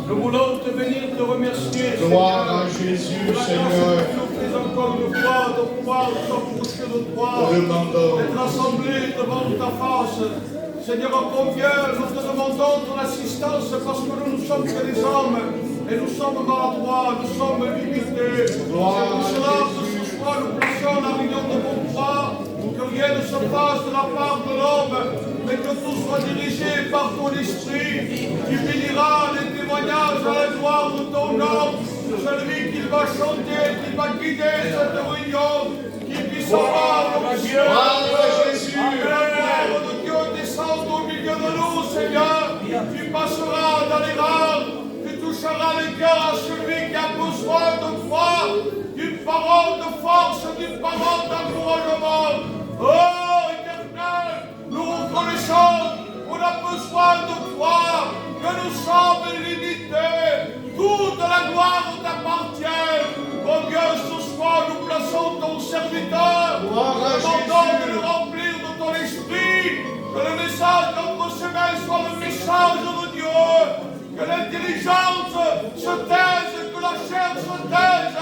Nous voulons te bénir, te remercier. Gloire à Jésus, Seigneur. Tu nous fais encore une fois de pouvoir nous approcher de toi, Nous demandons. d'être assemblés devant ta face. Seigneur, combien nous te demandons ton assistance parce que nous ne sommes que des hommes et nous sommes maladroits, nous sommes limités. C'est pour cela que ce soir nous plaçons la réunion de mon foi, que rien ne se passe de la part de l'homme, mais que tout soit dirigé par ton esprit, qui bénira les témoignages à la gloire de ton nom. Celui qui va chanter, qui va guider cette réunion, qui puisse avoir l'onction. La gloire de Dieu descende au milieu de nous, Seigneur. Tu passeras dans les rangs, tu toucheras les cœurs à celui qui a besoin de toi, d'une parole de force, d'une parole d'encouragement. Oh, Éternel, nous reconnaissons qu'on a besoin de toi, que nous sommes limités. Toute la gloire t'appartient. Oh Dieu, ce soir, nous plaçons ton serviteur. Nous demandons de le remplir de ton esprit. Que le message de notre semaine soit le message de Dieu. Que l'intelligence se taise, que la chair se taise.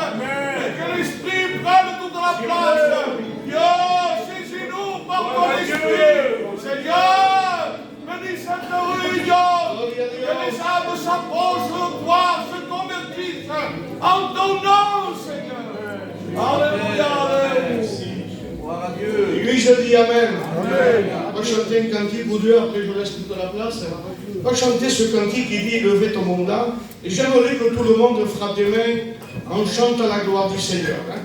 Et que l'esprit prenne toute la place. Dieu, saisis-nous par ton esprit. Seigneur, bénis cette réunion. Que les âmes s'approchent de toi, se convertissent en ton nom, Seigneur. Alléluia, alléluia. Gloire à Dieu. L'église dit Amen. Amen. On va chanter un cantique ou deux, après je laisse toute la place. On va chanter ce cantique qui dit Levez ton monde. Et j'aimerais que tout le monde frappe des mains en chantant la gloire du Seigneur. Ah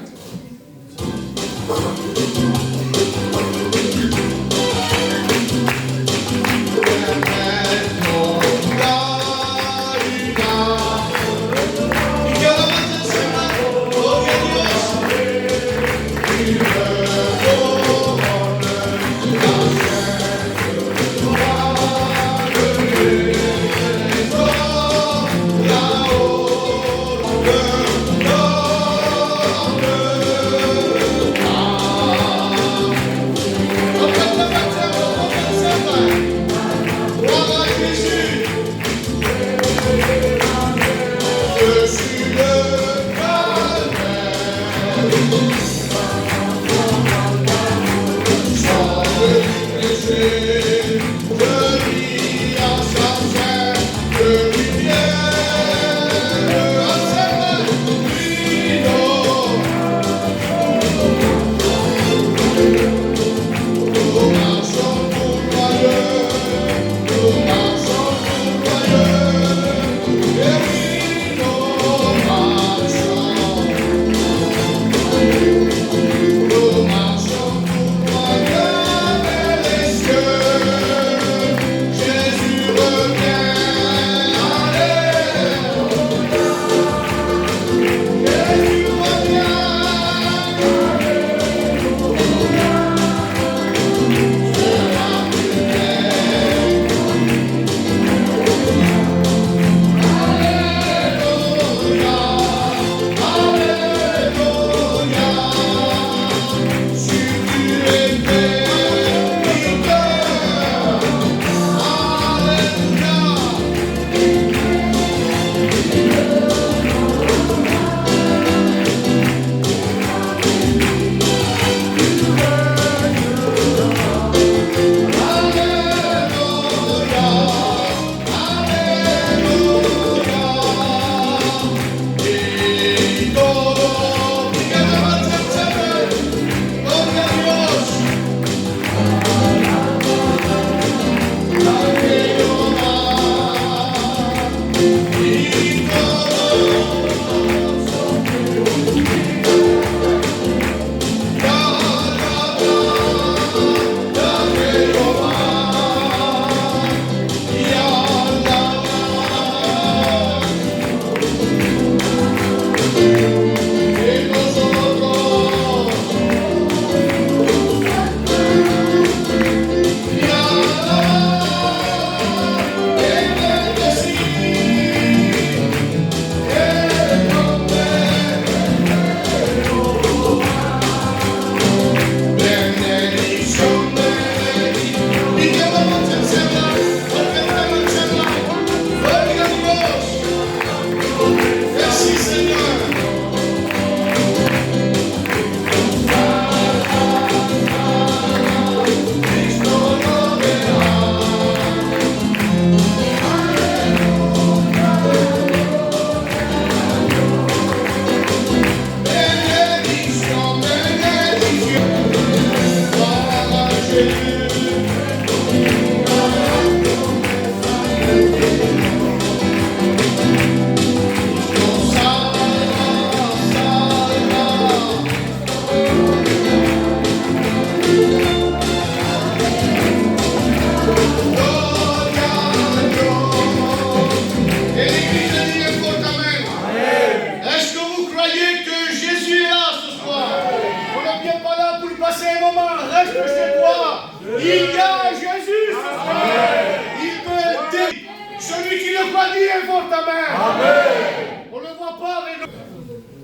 Amen. Amen. On ne le voit pas, mais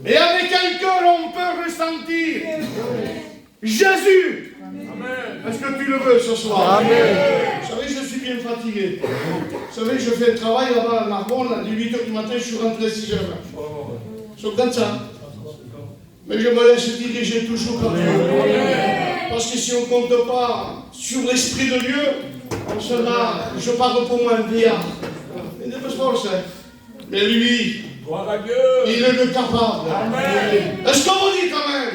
et avec un cœur, on peut ressentir Jésus. Amen. Est-ce que tu le veux ce soir? Amen. Vous savez, je suis bien fatigué. Vous savez, je fais le travail là-bas à Narbonne, à 8h du matin, je suis rentré à 6h. C'est comme ça. Mais je me laisse diriger toujours par Dieu. Parce que si on ne compte pas sur l'Esprit de Dieu, on sera, je parle pour moi, un vieillard. Il ne peut se forcer. Mais lui, Gloire à Dieu. il est le capable. Amen. Est-ce qu'on vous dit Amen?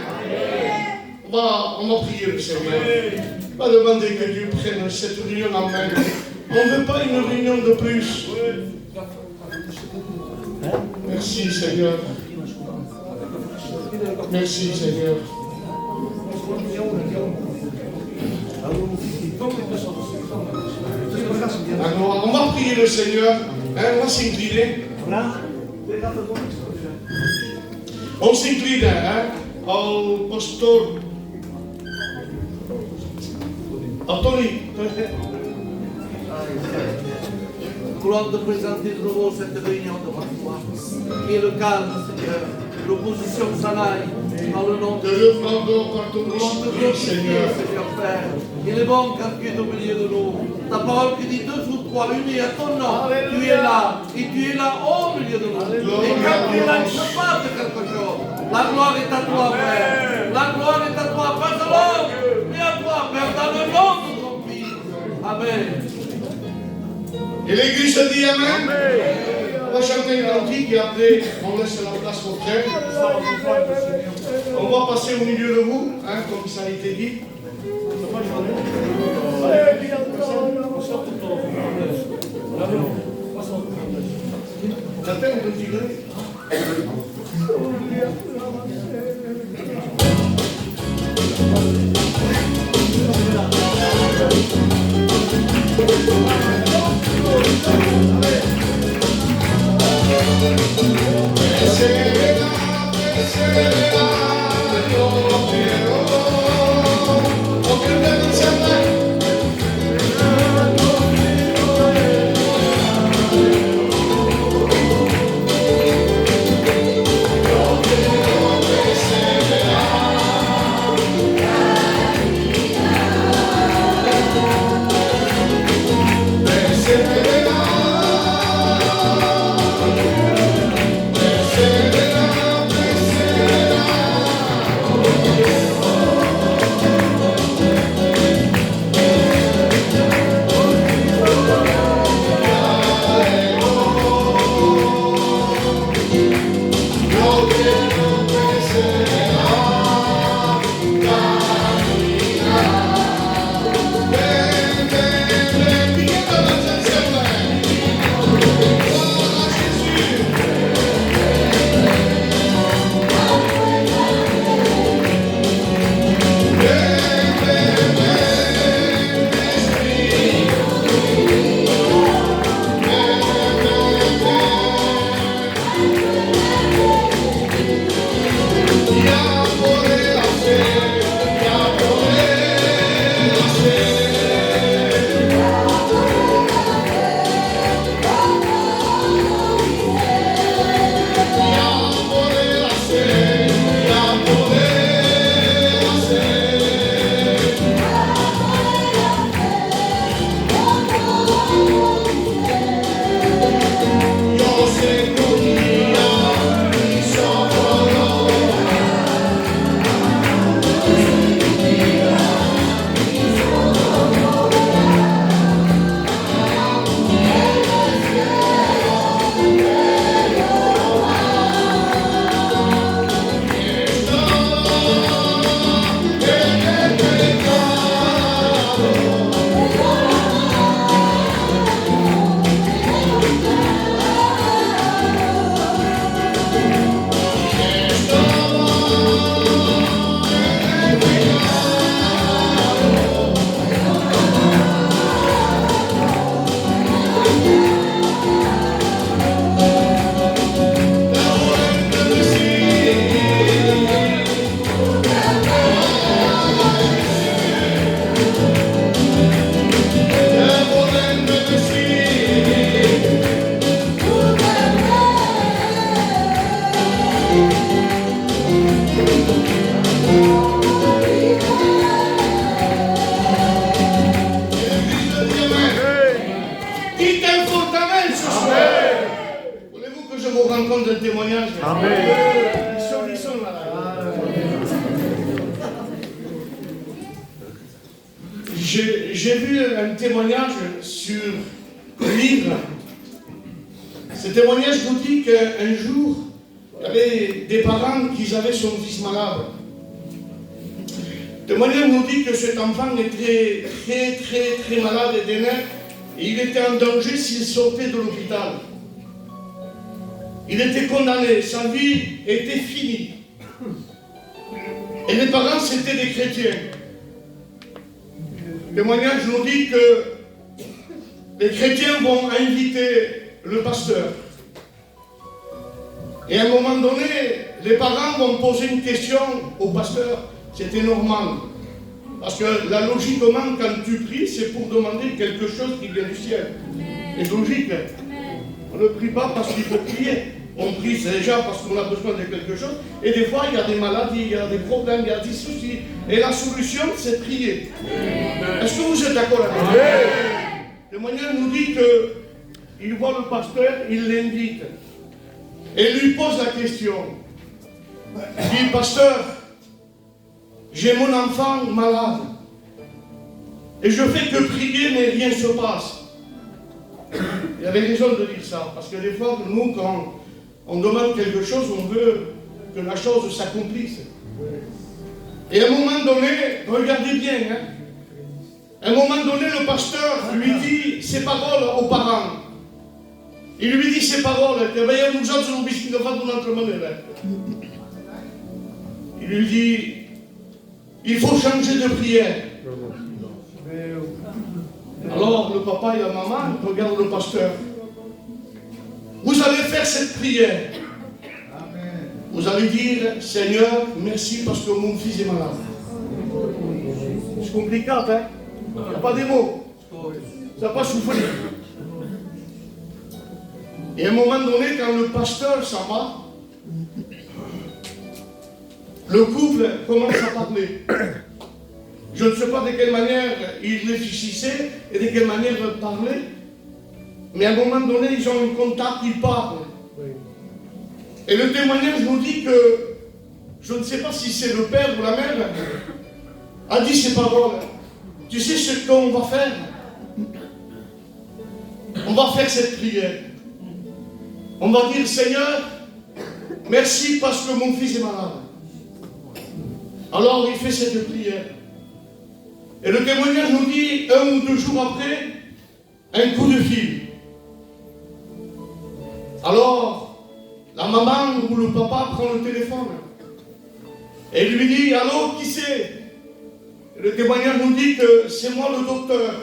On va prier le Seigneur. On va demander que Dieu prenne cette réunion en main. On ne veut pas une réunion de plus. Merci Seigneur. Merci Seigneur. Alors, on va prier le Seigneur. Hein, on va s'incliner. On s'incline au pasteur. Anthony. Vouloir te présenter de nouveau cette réunion devant toi, qui est le calme, Seigneur, l'opposition s'anaille, dans le nom de De le prendre par ton Nous te esprit, glorifier, Seigneur. Seigneur Père. Il est bon car tu es au milieu de nous. Ta parole qui dit 2 ou 3 unis à ton nom, tu es là, et tu es là au milieu de nous. Et quand tu es là, il se passe quelque chose. La gloire est à toi, Père. La gloire est à toi, pas à l'homme, mais à toi, Père, dans le nom de ton Fils. Amen. Et l'Église dit Amen. On va chanter un cantique et après on laisse la place au frère. On va passer au milieu de vous, hein, comme ça a été dit. J'attends un petit peu. rends compte d'un témoignage. Amen. Ils sont là. J'ai vu un témoignage sur le livre. Ce témoignage nous dit qu'un jour, il y avait des parents qui avaient son fils malade. Le témoignage nous dit que cet enfant était très malade des nerfs et il était en danger s'il sortait de l'hôpital. Il était condamné, sa vie était finie. Et les parents, c'était des chrétiens. Le témoignage nous dit que les chrétiens vont inviter le pasteur. Et à un moment donné, les parents vont poser une question au pasteur. C'était normal. Parce que la logiquement, quand tu pries, c'est pour demander quelque chose qui vient du ciel. C'est logique. On ne prie pas parce qu'il faut prier. On prie déjà parce qu'on a besoin de quelque chose. Et des fois, il y a des maladies, il y a des problèmes, il y a des soucis. Et la solution, c'est prier. Est-ce que vous êtes d'accord avec moi? Le témoignage nous dit qu'il voit le pasteur, il l'invite. Et lui pose la question. Il dit, pasteur, j'ai mon enfant malade. Et je fais que prier, mais rien ne se passe. Il avait raison de dire ça. Parce que des fois, nous, quand on demande quelque chose, on veut que la chose s'accomplisse. Et à un moment donné, regardez bien, à un moment donné, le pasteur lui dit ses paroles aux parents. Il lui dit ces paroles, il lui dit, il faut changer de prière. Alors le papa et la maman regardent le pasteur. Vous allez faire cette prière. Vous allez dire, Seigneur, merci parce que mon fils est malade. C'est compliqué, hein? Il n'y a pas des mots. Ça n'a pas soufflé. Et à un moment donné, quand le pasteur s'en va, le couple commence à parler. Je ne sais pas de quelle manière ils réfléchissaient et de quelle manière ils parlaient, mais à un moment donné, ils ont un contact, ils parlent. Et le témoignage nous dit que, je ne sais pas si c'est le père ou la mère, a dit ces paroles. Tu sais ce qu'on va faire? On va faire cette prière. On va dire, Seigneur, merci parce que mon fils est malade. Alors il fait cette prière. Et le témoignage nous dit, 1 ou 2 jours après, un coup de fil. Alors, la maman ou le papa prend le téléphone. Et lui dit, allô, qui c'est? Et le témoignage nous dit que c'est moi le docteur.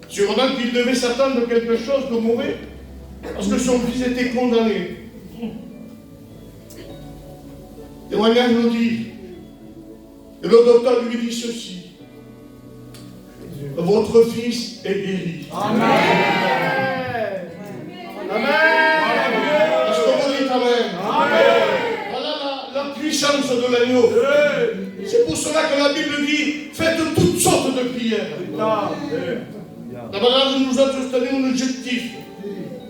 Sûrement qu'il devait s'attendre à quelque chose de mauvais, parce que son fils était condamné. Le témoignage nous dit, et le docteur lui dit ceci. Votre fils est guéri. Amen. Amen. Est-ce que vous dites Amen? Amen. Voilà la puissance de l'agneau. C'est pour cela que la Bible dit, faites toutes sortes de prières. D'abord, nous avons donné un objectif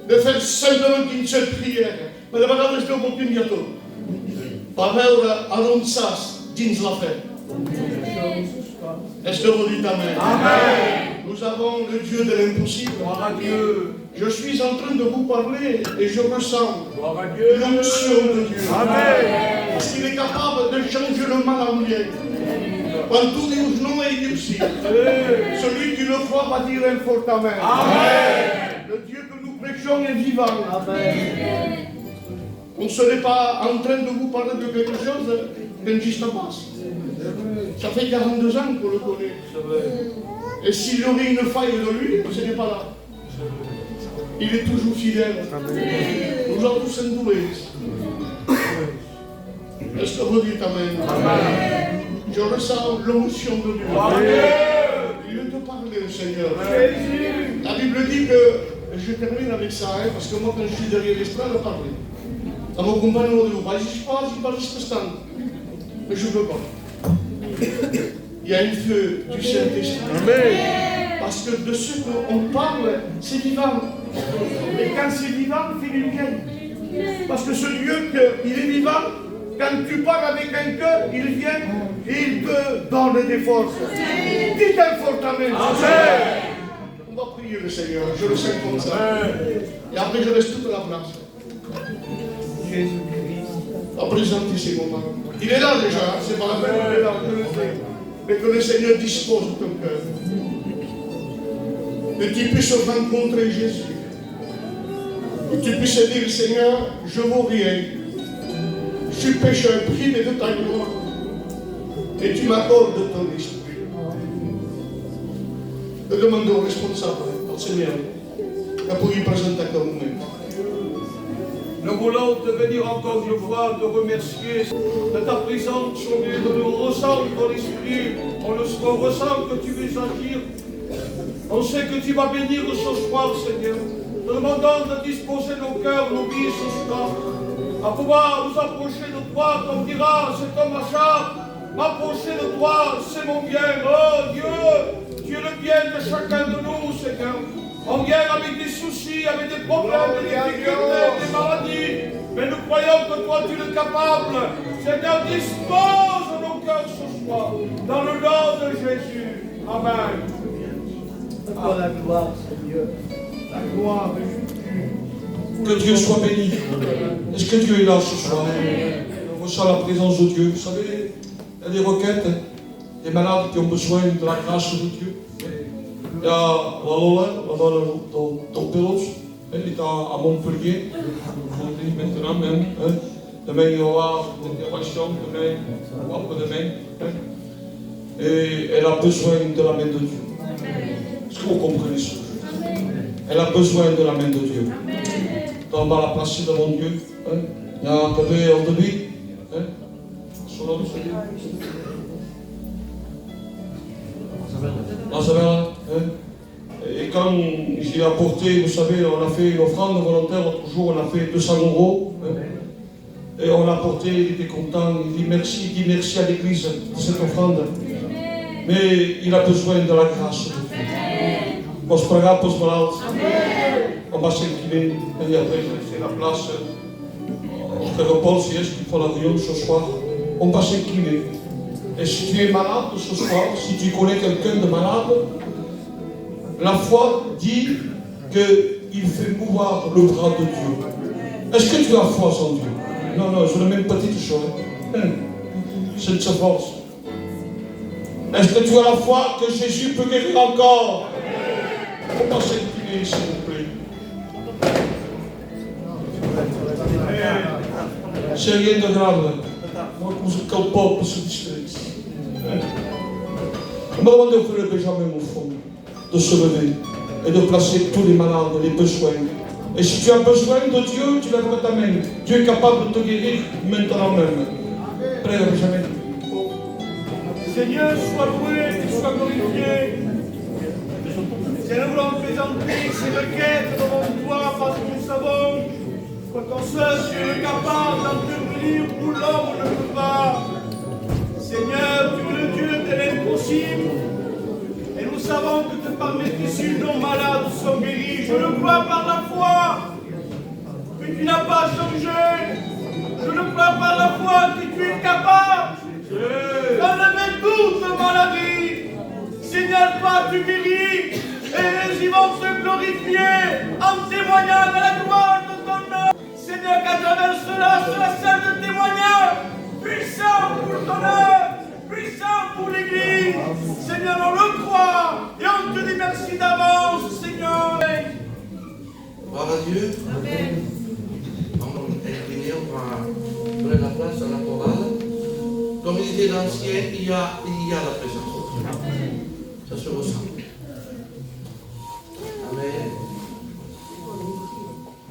de faire simplement une seule prière. Mais d'abord, nous avons obtenu bientôt. Par avanças dins la fête. Est-ce que vous dites Amen? Amen. Nous avons le Dieu de l'impossible. Gloire à Dieu. Je suis en train de vous parler et je ressens Gloire à Dieu. l'onction de Dieu. Amen. Parce qu'il est capable de changer le mal en bien. Quand tout Dieu non est réussi, celui qui le croit va dire un fort Amen. Amen. Le Dieu que nous prêchons est vivant. Amen. On ne serait pas en train de vous parler de quelque chose d'un juste passe. Ça fait 42 ans qu'on le connaît. Et s'il y aurait une faille de lui, ce n'est pas là. Il est toujours fidèle. Nous avons tous un doué. Est-ce que vous dites Amen? Amen. Je ressens l'onction de Dieu. Amen. Il veut te parler, le Seigneur. La Bible dit que, je termine avec ça, parce que moi quand je suis derrière l'estrade, je parle. Ça m'accompagne au dehors. Je ne suis pas juste stand. Mais je ne veux pas. Il y a un feu du Saint-Esprit. Parce que de ce qu'on parle, c'est vivant. Et quand c'est vivant, c'est du bien. Parce que ce Dieu, il est vivant. Quand tu parles avec un cœur, il vient et il te donne des forces. Dites-le fortement. Amen. On va prier le Seigneur, je le sens comme ça. Et après, je laisse toute la place. Jésus-Christ. À présenter ces moments. Il est là déjà, hein, c'est pas la peine, il est là, je le sais. Mais que le Seigneur dispose de ton cœur. Que tu puisses rencontrer Jésus. Que tu puisses dire, Seigneur, je ne vaux rien. Je suis pécheur, privé de ta gloire. Et tu m'accordes ton esprit. Je demande au responsable, au Seigneur, pour y présenter comme nous-mêmes. Nous voulons te venir encore une fois, te remercier de ta présence au milieu de nous. On ressent ton esprit, on ressent que tu veux agir. On sait que tu vas bénir ce soir, Seigneur. Nous demandons de disposer nos cœurs, nos vies ce soir, à pouvoir nous approcher de toi, comme dira cet homme Achab. M'approcher de toi, c'est mon bien. Oh Dieu, tu es le bien de chacun de nous, Seigneur. On vient avec des soucis, avec des problèmes, des difficultés, des maladies. Mais nous croyons que toi, tu es capable. Seigneur, dispose de nos cœurs ce soir. Dans le nom de Jésus. Amen. À toi la gloire, Seigneur. La gloire de Jésus. Que Dieu soit béni. Est-ce que Dieu est là ce soir? On ressent la présence de Dieu. Vous savez, il y a des requêtes, des malades qui ont besoin de la grâce de Dieu. Il y a Lola, dans Pelos, il est à Montpellier, aujourd'hui, maintenant même. Demain, il y aura une intervention, demain, ou après-demain. Et elle a besoin de la main de Dieu. Est-ce que vous comprenez ça? Elle a besoin de la main de Dieu. Donc, on va la placer devant Dieu. Il y a un bébé en début. Et quand j'ai apporté, vous savez, on a fait une offrande volontaire, l'autre jour on a fait 200 €. Et on l'a apporté, il était content, il dit merci à l'église de cette offrande. Mais il a besoin de la grâce de Dieu. Posso pregar, posso falar. On va s'incliner et après je laisser la place au frère Paul si est-ce qu'il faut la réunion ce soir. On va s'incliner. Et si tu es malade ce soir, si tu connais quelqu'un de malade, la foi dit qu'il fait mouvoir le bras de Dieu. Est-ce que tu as foi en Dieu? Non, non, c'est la même petite chose. C'est de sa force. Est-ce que tu as la foi que Jésus peut guérir encore? On va s'incliner, s'il vous plaît. C'est rien de grave. Moi, je ne calme pas pour ce district. On va demander au frère Benjamin au fond de se lever et de placer tous les malades, les besoins. Et si tu as besoin de Dieu, tu lèveras ta main. Dieu est capable de te guérir maintenant même. Frère Benjamin. Seigneur, sois loué, sois glorifié. Seigneur, nous voulons présenter ces requêtes devant toi parce que nous savons que ton seul Dieu est capable d'intervenir où l'homme ne peut pas. Seigneur, tu es le Dieu de l'impossible. Et nous savons que tu parmi ici, nos malades sont guéris. Je le crois par la foi que tu n'as pas changé. Je le crois par la foi que tu es capable d'enlever toute maladie. Seigneur, toi tu guéris. Et ils vont se glorifier en témoignant de la gloire de ton nom. Seigneur, qu'à travers cela serve de témoignage puissant pour ton œuvre, puissant pour l'Église. Seigneur, on le croit et on te dit merci d'avance, Seigneur. Gloire à Dieu. Amen. On va donner la place à la chorale. Comme il disait l'ancien, il y a la présence de Dieu. Ça se ressent. Amen.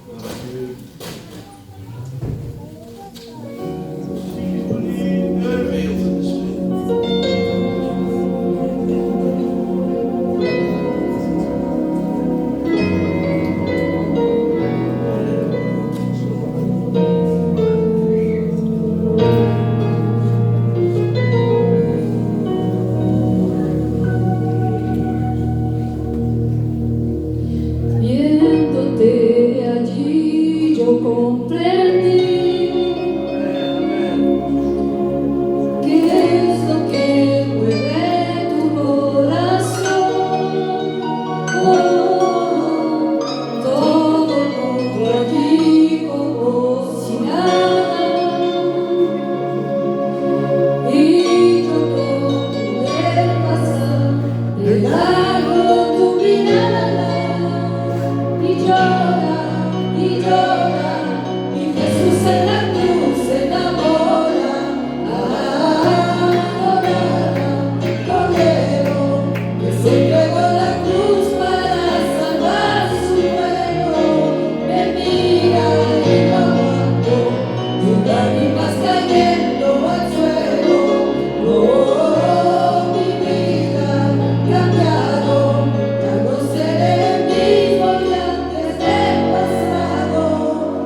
Gloire à Dieu. comprendí que es lo que mueve tu corazón. Todo el mundo allí como si nada, y yo no pude pasar de largo tu mirada, y llora, y Jesús en la cruz se enamora. Adorada, Cordero, que se entregó la cruz para salvar su pueblo. Me mira y no aguanto, y lágrimas cayendo al suelo. Oh, mi vida cambiado, ya no seré el mismo de antes del pasado.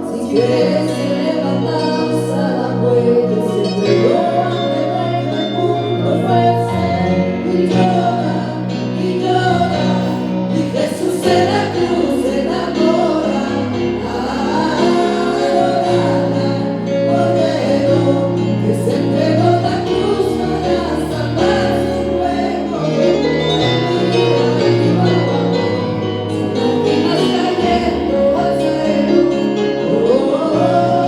Si quieres levantarse la puerta, se entregó ante el mundo fuerza. Y llora, y Jesús en la cruz se enamora. Adorada, Cordero, que se entregó la cruz para salvar su pueblo. Lágrimas cayendo al suelo. Oh,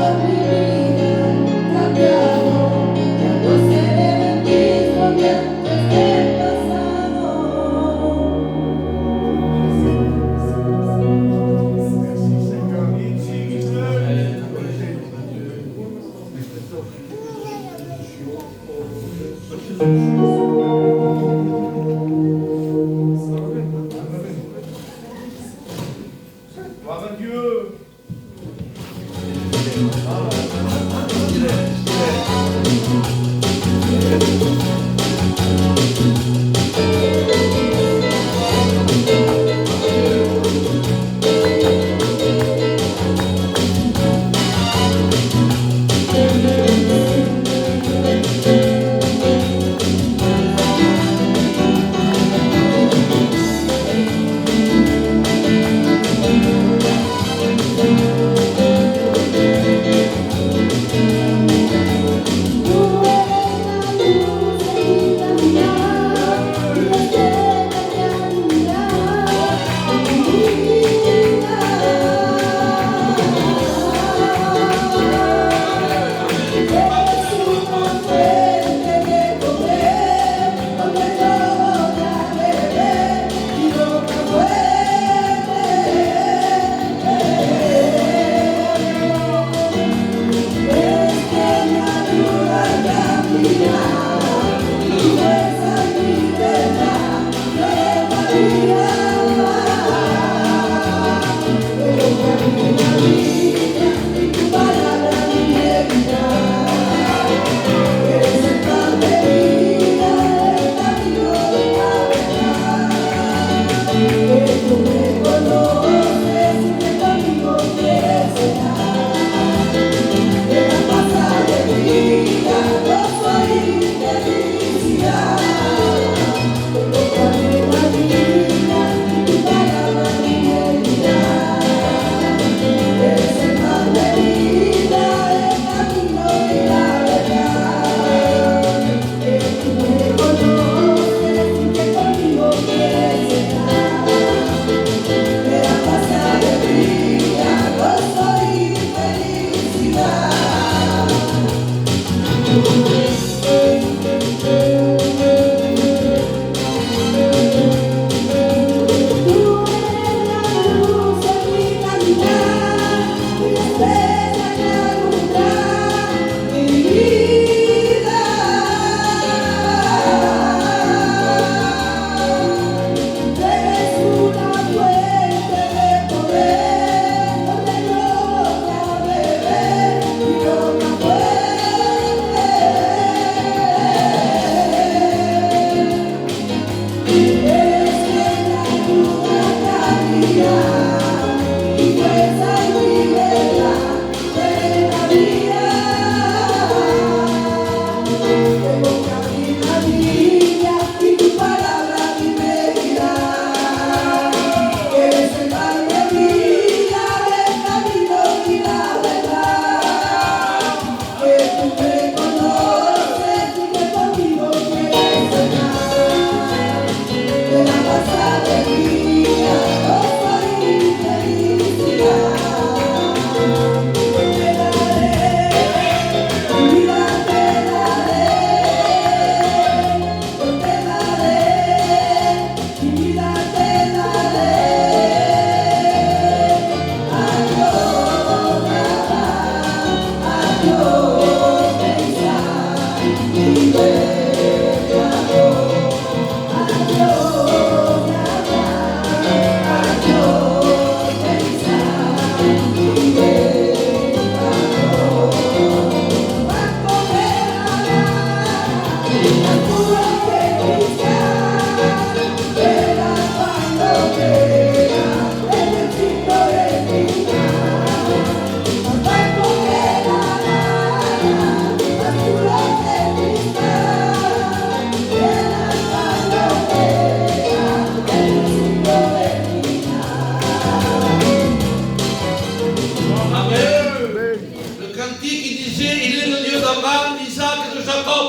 qui disait, il est le Dieu d'Abraham, d'Isaac et de Jacob.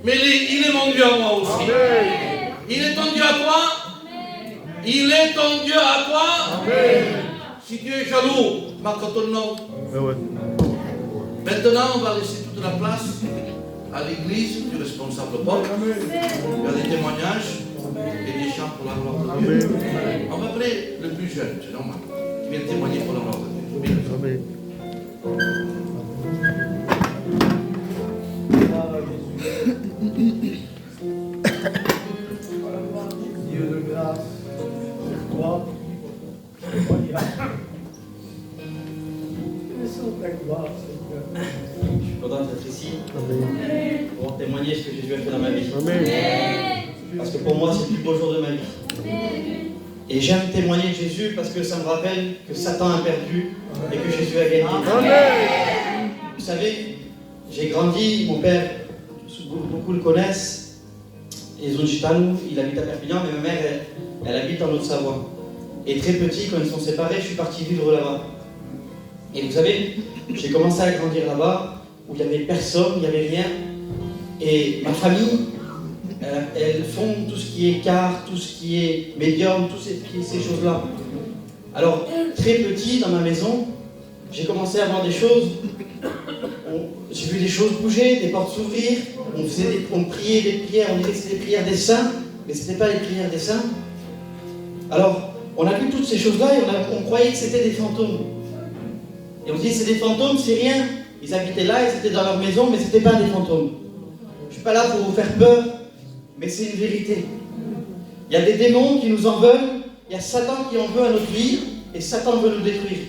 Mais il est mon Dieu à moi aussi. Il est ton Dieu à toi. Il est ton Dieu à toi. Si tu es jaloux, marque ton nom. Maintenant, on va laisser toute la place à l'église du responsable Paul. Il y a des témoignages et des chants pour la gloire de Dieu. On va appeler le plus jeune, c'est normal, qui vient témoigner pour la gloire de Dieu. Amen. Dieu de grâce, sur toi, Je suis content d'être ici pour témoigner ce que Jésus a fait dans ma vie. Parce que pour moi, c'est le plus beau jour de ma vie. Et j'aime témoigner de Jésus parce que ça me rappelle que Satan a perdu et que Jésus a gagné. Vous savez, j'ai grandi, mon père, beaucoup le connaissent, ils ont Gitanou, il habite à Perpignan, mais ma mère, elle habite en Haute-Savoie. Et très petit, quand ils sont séparés, je suis parti vivre là-bas. Et vous savez, j'ai commencé à grandir là-bas, où il n'y avait personne, il n'y avait rien. Et ma famille, elles font tout ce qui est quart, tout ce qui est médium, toutes ces choses-là. Alors, très petit, dans ma maison, j'ai commencé à voir des choses. J'ai vu des choses bouger, des portes s'ouvrir. On priait des prières, on disait que c'était des prières des saints, mais ce n'était pas les prières des saints. Alors, on a vu toutes ces choses-là et on croyait que c'était des fantômes. Et on se dit, c'est des fantômes, c'est rien. Ils habitaient là, ils étaient dans leur maison, mais ce n'était pas des fantômes. Je ne suis pas là pour vous faire peur, mais c'est une vérité. Il y a des démons qui nous en veulent, il y a Satan qui en veut à notre vie, et Satan veut nous détruire.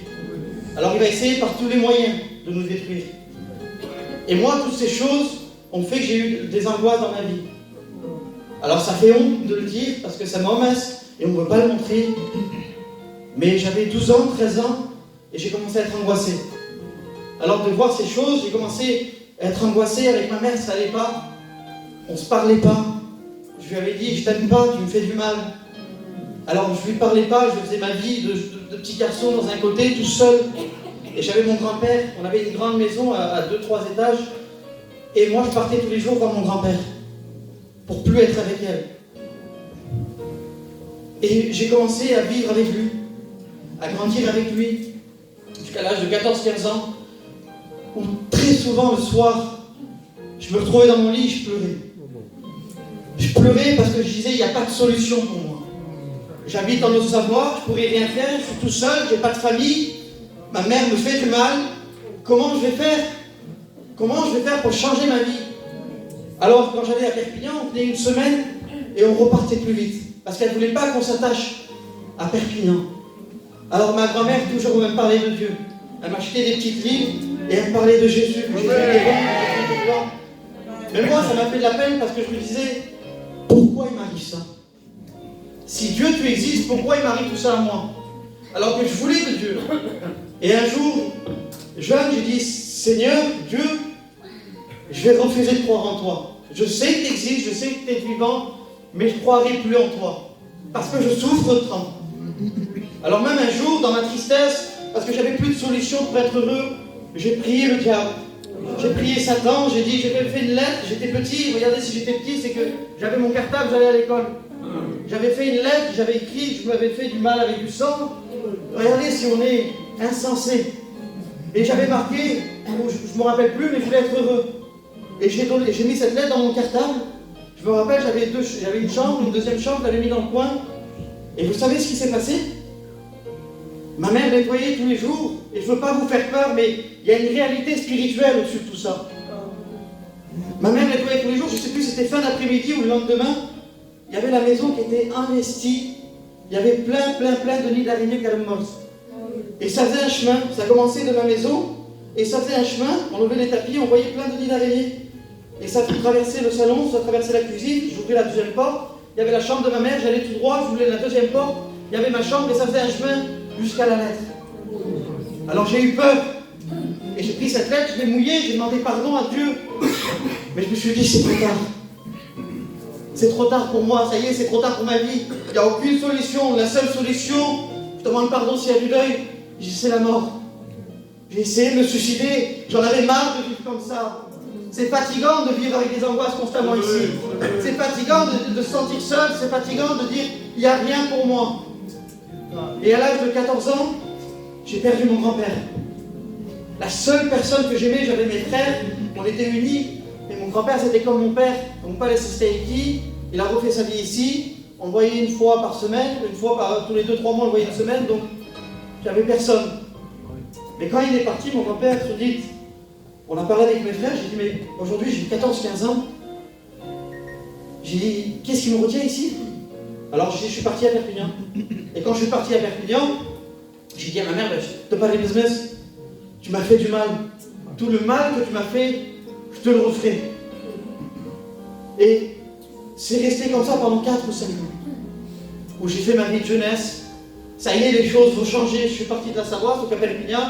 Alors il va essayer par tous les moyens de nous détruire. Et moi, toutes ces choses ont fait que j'ai eu des angoisses dans ma vie. Alors ça fait honte de le dire, parce que ça m'enmasse, et on ne veut pas le montrer. Mais j'avais 12 ans, 13 ans, et j'ai commencé à être angoissé. Alors de voir ces choses, j'ai commencé à être angoissé avec ma mère, ça n'allait pas. On ne se parlait pas. Je lui avais dit, je t'aime pas, tu me fais du mal. Alors je lui parlais pas, je faisais ma vie de petit garçon dans un côté, tout seul. Et j'avais mon grand-père, on avait une grande maison à 2-3 étages. Et moi je partais tous les jours voir mon grand-père, pour plus être avec elle. Et j'ai commencé à vivre avec lui, à grandir avec lui, jusqu'à l'âge de 14-15 ans, où très souvent le soir, je me retrouvais dans mon lit et je pleurais. Je pleurais parce que je disais, il n'y a pas de solution pour moi. J'habite en Haute-Savoie, je ne pourrais rien faire, je suis tout seul, je n'ai pas de famille, ma mère me fait du mal. Comment je vais faire? Comment je vais faire pour changer ma vie? Alors, quand j'allais à Perpignan, on tenait une semaine et on repartait plus vite. Parce qu'elle ne voulait pas qu'on s'attache à Perpignan. Alors, ma grand-mère, toujours, me parlait de Dieu. Elle m'achetait des petites livres et elle me parlait de Jésus. Que Jésus était bon, Jésus était droit. Mais moi, ça m'a fait de la peine parce que je me disais, pourquoi il m'arrive ça? Si Dieu, tu existes, pourquoi il m'arrive tout ça à moi? Alors que je voulais de Dieu. Et un jour, jeune, j'ai dit, Seigneur, Dieu, je vais refuser de croire en toi. Je sais que tu existes, je sais que tu es vivant, mais je ne croirai plus en toi. Parce que je souffre tant. Alors même un jour, dans ma tristesse, parce que j'avais plus de solution pour être heureux, j'ai prié le diable. J'ai prié Satan, j'ai dit, j'ai fait une lettre, j'étais petit, regardez si j'étais petit, c'est que j'avais mon cartable, j'allais à l'école. J'avais fait une lettre, j'avais écrit, je m'avais fait du mal avec du sang. Regardez si on est insensé. Et j'avais marqué, je ne me rappelle plus, mais je voulais être heureux. Et j'ai mis cette lettre dans mon cartable. Je me rappelle, j'avais une chambre, une deuxième chambre, je l'avais mis dans le coin. Et vous savez ce qui s'est passé? Ma mère nettoyait tous les jours, et je ne veux pas vous faire peur, mais il y a une réalité spirituelle au-dessus de tout ça. Ma mère nettoyait tous les jours, je ne sais plus si c'était fin d'après-midi ou le lendemain, il y avait la maison qui était investie, il y avait plein de nids d'araignées calmos. Et ça faisait un chemin, ça commençait de ma maison, et ça faisait un chemin, on levait les tapis, on voyait plein de nids d'araignées. Et ça traversait le salon, ça traversait la cuisine, j'ouvrais la deuxième porte, il y avait la chambre de ma mère, j'allais tout droit, j'ouvrais la deuxième porte, il y avait ma chambre, et ça faisait un chemin jusqu'à la lettre. Alors j'ai eu peur, et j'ai pris cette lettre, je l'ai mouillée, j'ai demandé pardon à Dieu. Mais je me suis dit, c'est trop tard. C'est trop tard pour moi, ça y est, c'est trop tard pour ma vie. Il n'y a aucune solution, la seule solution, je demande pardon s'il y a du deuil, c'est la mort. J'ai essayé de me suicider. J'en avais marre de vivre comme ça. C'est fatigant de vivre avec des angoisses constamment ici. C'est fatigant de se sentir seul. C'est fatigant de dire il n'y a rien pour moi. Et à l'âge de 14 ans, j'ai perdu mon grand-père. La seule personne que j'aimais, j'avais mes frères, on était unis. Et mon grand-père, c'était comme mon père. Mon père est ici. Il a refait sa vie ici. On le voyait une fois par semaine, une fois par tous les 2-3 mois, on le voyait une semaine. Donc, j'avais personne. Mais quand il est parti, mon grand-père se dit, on a parlé avec mes frères, j'ai dit, mais aujourd'hui j'ai 14-15 ans. J'ai dit, qu'est-ce qui me retient ici? Alors j'ai dit, je suis parti à Perpignan. Et quand je suis parti à Perpignan, j'ai dit à ma mère, je te parle business, tu m'as fait du mal. Tout le mal que tu m'as fait, je te le referai. Et c'est resté comme ça pendant 4 ou 5 ans. Où j'ai fait ma vie de jeunesse. Ça y est, les choses vont changer. Je suis parti de la Savoie, au Cap Perpignan.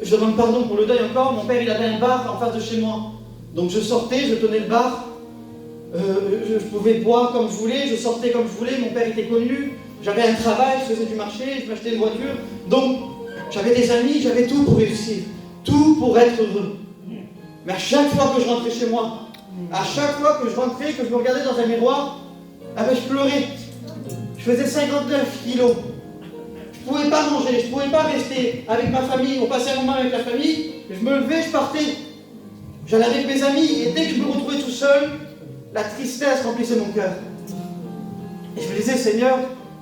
Je demande pardon pour le deuil encore. Mon père, il avait un bar en face de chez moi. Donc je sortais, je tenais le bar. Je pouvais boire comme je voulais, je sortais comme je voulais. Mon père était connu. J'avais un travail, je faisais du marché, je m'achetais une voiture. Donc j'avais des amis, j'avais tout pour réussir. Tout pour être heureux. Mais à chaque fois que je rentrais chez moi, à chaque fois que je rentrais, que je me regardais dans un miroir, ah ben, je pleurais. Je faisais 59 kilos. Je ne pouvais pas manger, je ne pouvais pas rester avec ma famille. On passait un moment avec la famille, je me levais, je partais. J'allais avec mes amis, et dès que je me retrouvais tout seul, la tristesse remplissait mon cœur. Et je me disais, Seigneur,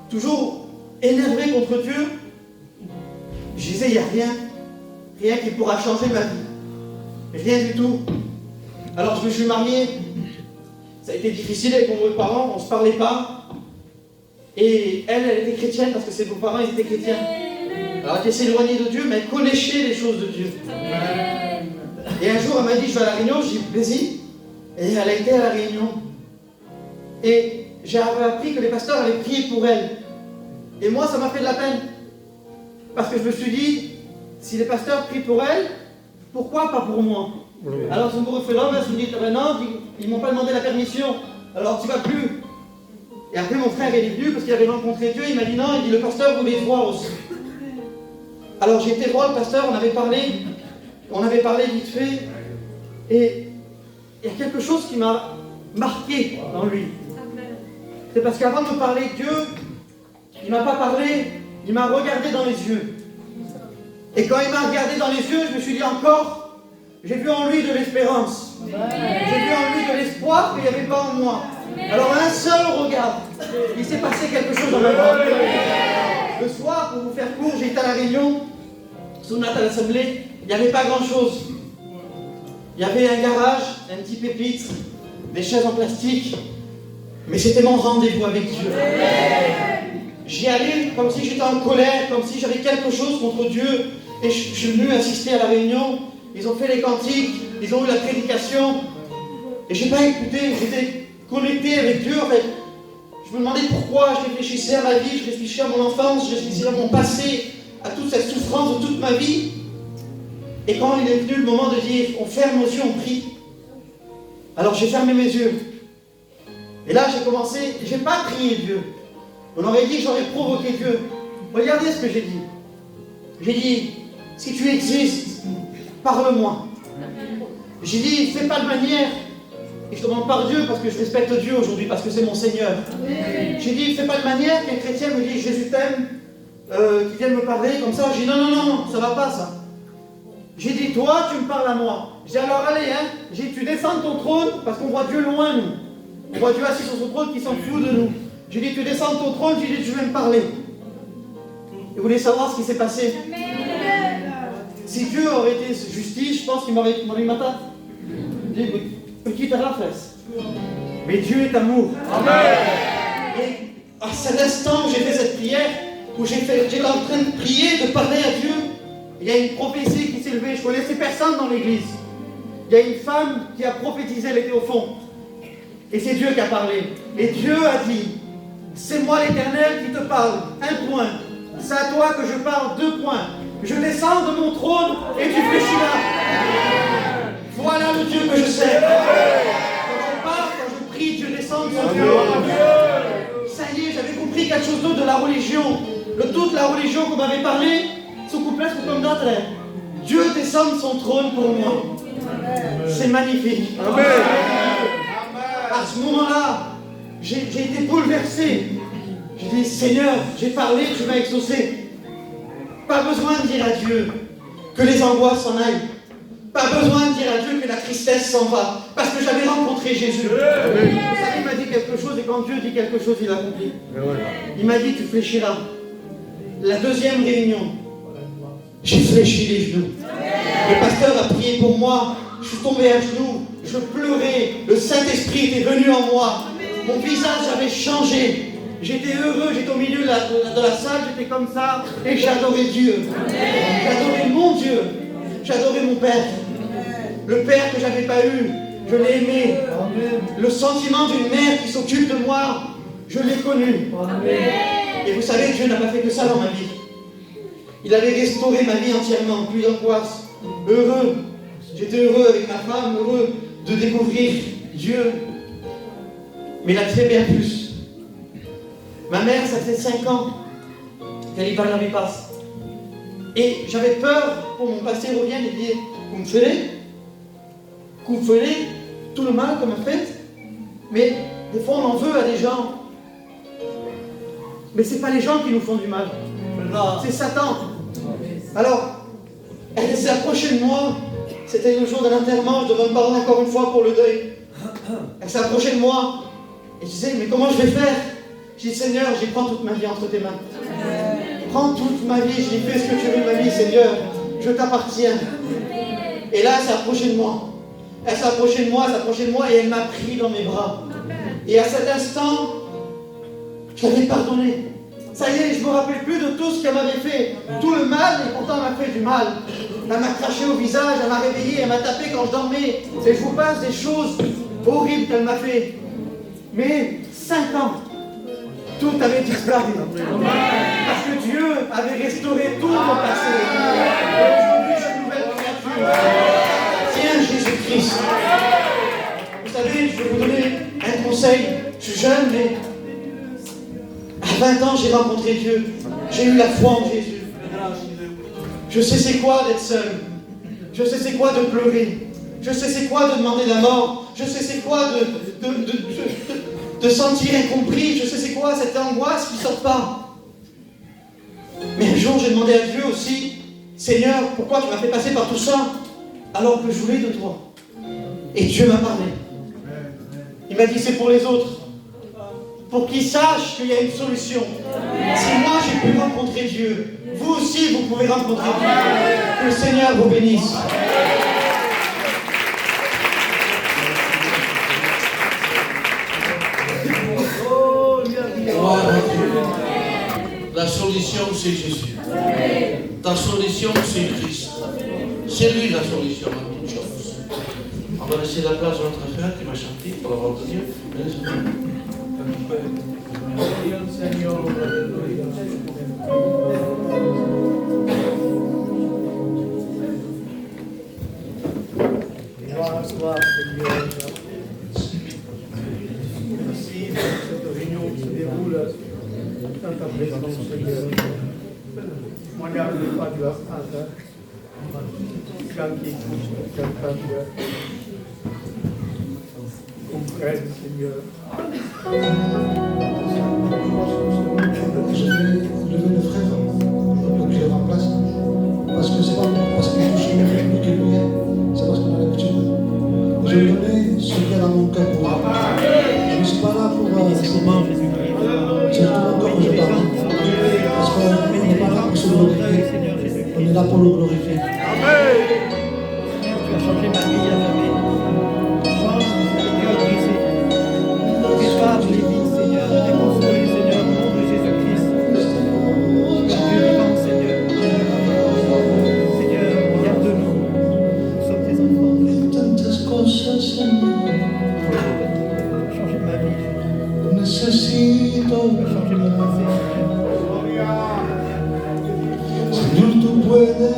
toujours énervé contre Dieu, je disais, il n'y a rien qui pourra changer ma vie. Rien du tout. Alors je me suis marié. Ça a été difficile avec mes parents, on ne se parlait pas. Et elle était chrétienne parce que ses beaux-parents étaient chrétiens. Alors elle était s'éloignée de Dieu, mais elle connaissait les choses de Dieu. Et un jour, elle m'a dit, je vais à la Réunion, j'ai dit, vas-y. Et elle a été à la Réunion. Et j'ai appris que les pasteurs avaient prié pour elle. Et moi, ça m'a fait de la peine. Parce que je me suis dit, si les pasteurs prient pour elle, pourquoi pas pour moi? Alors son gros frère, je me dis, non, ils ne m'ont pas demandé la permission. Alors tu vas plus. Et après, mon frère est venu parce qu'il avait rencontré Dieu. Il m'a dit non, il dit le pasteur voulait voir aussi. Alors j'ai été voir le pasteur, on avait parlé vite fait. Et il y a quelque chose qui m'a marqué dans lui. C'est parce qu'avant de me parler de Dieu, il ne m'a pas parlé, il m'a regardé dans les yeux. Et quand il m'a regardé dans les yeux, je me suis dit encore, j'ai vu en lui de l'espérance. J'ai vu en lui de l'espoir qu'il n'y avait pas en moi. Alors un seul regard, il s'est passé quelque chose dans ma vie. Le soir, pour vous faire court, j'étais à la Réunion, Sonate à l'Assemblée, il n'y avait pas grand chose. Il y avait un garage, un petit pépitre, des chaises en plastique, mais c'était mon rendez-vous avec Dieu. J'y allais comme si j'étais en colère, comme si j'avais quelque chose contre Dieu, et je suis venu assister à la réunion. Ils ont fait les cantiques, ils ont eu la prédication, et je n'ai pas écouté, j'étais connecté avec Dieu. En fait, je me demandais pourquoi, je réfléchissais à ma vie, je réfléchissais à mon enfance, je réfléchissais à mon passé, à toute cette souffrance de toute ma vie. Et quand il est venu le moment de dire, on ferme nos yeux, on prie, alors j'ai fermé mes yeux. Et là j'ai commencé, j'ai pas prié Dieu. On aurait dit que j'aurais provoqué Dieu. Regardez ce que j'ai dit. J'ai dit, si tu existes, parle-moi. J'ai dit, fais pas de manière. Et je demande par Dieu parce que je respecte Dieu aujourd'hui, parce que c'est mon Seigneur. J'ai dit, fais pas de manière qu'un chrétien me dit, Jésus t'aime, qu'il vienne me parler comme ça. J'ai dit, non, ça va pas ça. J'ai dit, toi, tu me parles à moi. J'ai dit, alors allez, hein. J'ai dit, tu descends de ton trône, parce qu'on voit Dieu loin, nous. On voit Dieu assis sur son trône qui s'en fout de nous. J'ai dit, tu descends de ton trône, j'ai dit, tu veux me parler. Et vous voulez savoir ce qui s'est passé? Si Dieu aurait été justice, je pense qu'il m'aurait demandé ma tête. J'ai dit, petite rafesse. Mais Dieu est amour. Amen. Et à cet instant où j'ai fait cette prière, où j'étais en train de prier, de parler à Dieu, il y a une prophétie qui s'est levée. Je ne connaissais personne dans l'église. Il y a une femme qui a prophétisé, elle était au fond. Et c'est Dieu qui a parlé. Et Dieu a dit, c'est moi l'Éternel qui te parle. 1 point. C'est à toi que je parle. 2 points. Je descends de mon trône et tu fléchiras. Voilà le Dieu que je sais. Quand je parle, quand je prie, Dieu descend de son Dieu. Ça y est, j'avais compris quelque chose d'autre de la religion. De toute la religion qu'on m'avait parlé, su cumplesc comme d'autres. Dieu descend de son trône pour moi. C'est magnifique. Amen. À ce moment-là, j'ai été bouleversé. J'ai dit, Seigneur, j'ai parlé, tu m'as exaucé. Pas besoin de dire à Dieu que les angoisses s'en aillent. Pas besoin de dire à Dieu que la tristesse s'en va. Parce que j'avais rencontré Jésus. Vous savez, il m'a dit quelque chose et quand Dieu dit quelque chose, il accomplit. Il m'a dit, tu fléchiras. La deuxième réunion, j'ai fléchi les genoux. Le pasteur a prié pour moi. Je suis tombé à genoux. Je pleurais. Le Saint-Esprit était venu en moi. Mon visage avait changé. J'étais heureux, j'étais au milieu de la salle, j'étais comme ça, et j'adorais Dieu. J'adorais mon Dieu. J'adorais mon Père. Le Père que j'avais pas eu, je l'ai aimé. Le sentiment d'une mère qui s'occupe de moi, je l'ai connu. Et vous savez, Dieu n'a pas fait que ça dans ma vie. Il avait restauré ma vie entièrement, plus d'angoisse. Heureux. J'étais heureux avec ma femme, heureux de découvrir Dieu. Mais il a fait bien plus. Ma mère, ça fait 5 ans qu'elle y parle dans mes passes. Et j'avais peur pour mon passé revienne et dire, vous me ferez tout le mal qu'on m'a fait. Mais des fois, on en veut à des gens. Mais ce n'est pas les gens qui nous font du mal. C'est Satan. Alors, elle s'est approchée de moi. C'était le jour de l'enterrement. Je devais me parler encore une fois pour le deuil. Elle s'est approchée de moi. Et je disais, mais comment je vais faire? J'ai dit, Seigneur, j'y prends toute ma vie entre tes mains. Prends toute ma vie, je dis, fais ce que tu veux de ma vie, Seigneur. Je t'appartiens. Et là, elle s'est approchée de moi. Elle s'est approchée de moi, et elle m'a pris dans mes bras. Et à cet instant, je l'avais pardonné. Ça y est, je ne me rappelle plus de tout ce qu'elle m'avait fait. Tout le mal, et pourtant elle m'a fait du mal. Elle m'a craché au visage, elle m'a réveillé, elle m'a tapé quand je dormais. Et je vous passe des choses horribles qu'elle m'a fait. Mais 5 ans, tout avait disparu. Parce que Dieu avait restauré tout mon passé. Et aujourd'hui, je suis une nouvelle créature. Tiens, Jésus-Christ. Vous savez, je vais vous donner un conseil. Je suis jeune, mais à 20 ans, j'ai rencontré Dieu. J'ai eu la foi en Jésus. Je sais c'est quoi d'être seul. Je sais c'est quoi de pleurer. Je sais c'est quoi de demander la mort. Je sais c'est quoi de sentir incompris. Je sais c'est quoi cette angoisse qui ne sort pas. Mais un jour, j'ai demandé à Dieu aussi, Seigneur, pourquoi tu m'as fait passer par tout ça alors que je voulais de toi? Et Dieu m'a parlé. Il m'a dit, c'est pour les autres. Pour qu'ils sachent qu'il y a une solution. Si moi j'ai pu rencontrer Dieu, vous aussi vous pouvez rencontrer Dieu. Que le Seigneur vous bénisse. La solution, c'est Jésus. Ta solution, c'est Christ. C'est lui la solution à toutes choses. On va laisser la place à notre frère qui va chanter pour la parole de Dieu. Gloire, Seigneur. Merci pour cette réunion qui se déroule dans ta présence, Seigneur. Moi, je ne pas du hasard. Quand qui écoute, quand Dieu comprenne, Seigneur. Je vais lever le frère pour que je le remplace. Parce que c'est pas parce que je suis venu qu'il lui est, c'est parce qu'on a l'habitude. Je vais donner ce qu'il y a dans mon cœur pour moi. Je ne suis pas là pour c'est tout mon cœur que je parle. Parce qu'on n'est pas là pour se glorifier. On est là pour le glorifier. Tu as changé ma vie à jamais. Change le cœur brisé. Répare les vies, Seigneur. Déconstruis, Seigneur, au nom de Jésus-Christ. Dieu vivant, Seigneur. Seigneur, regarde-nous. Nous sommes tes enfants. Tantas cosas, Señor, Changer ma vie. necesito. Changer mon passé, Señor, tú puedes.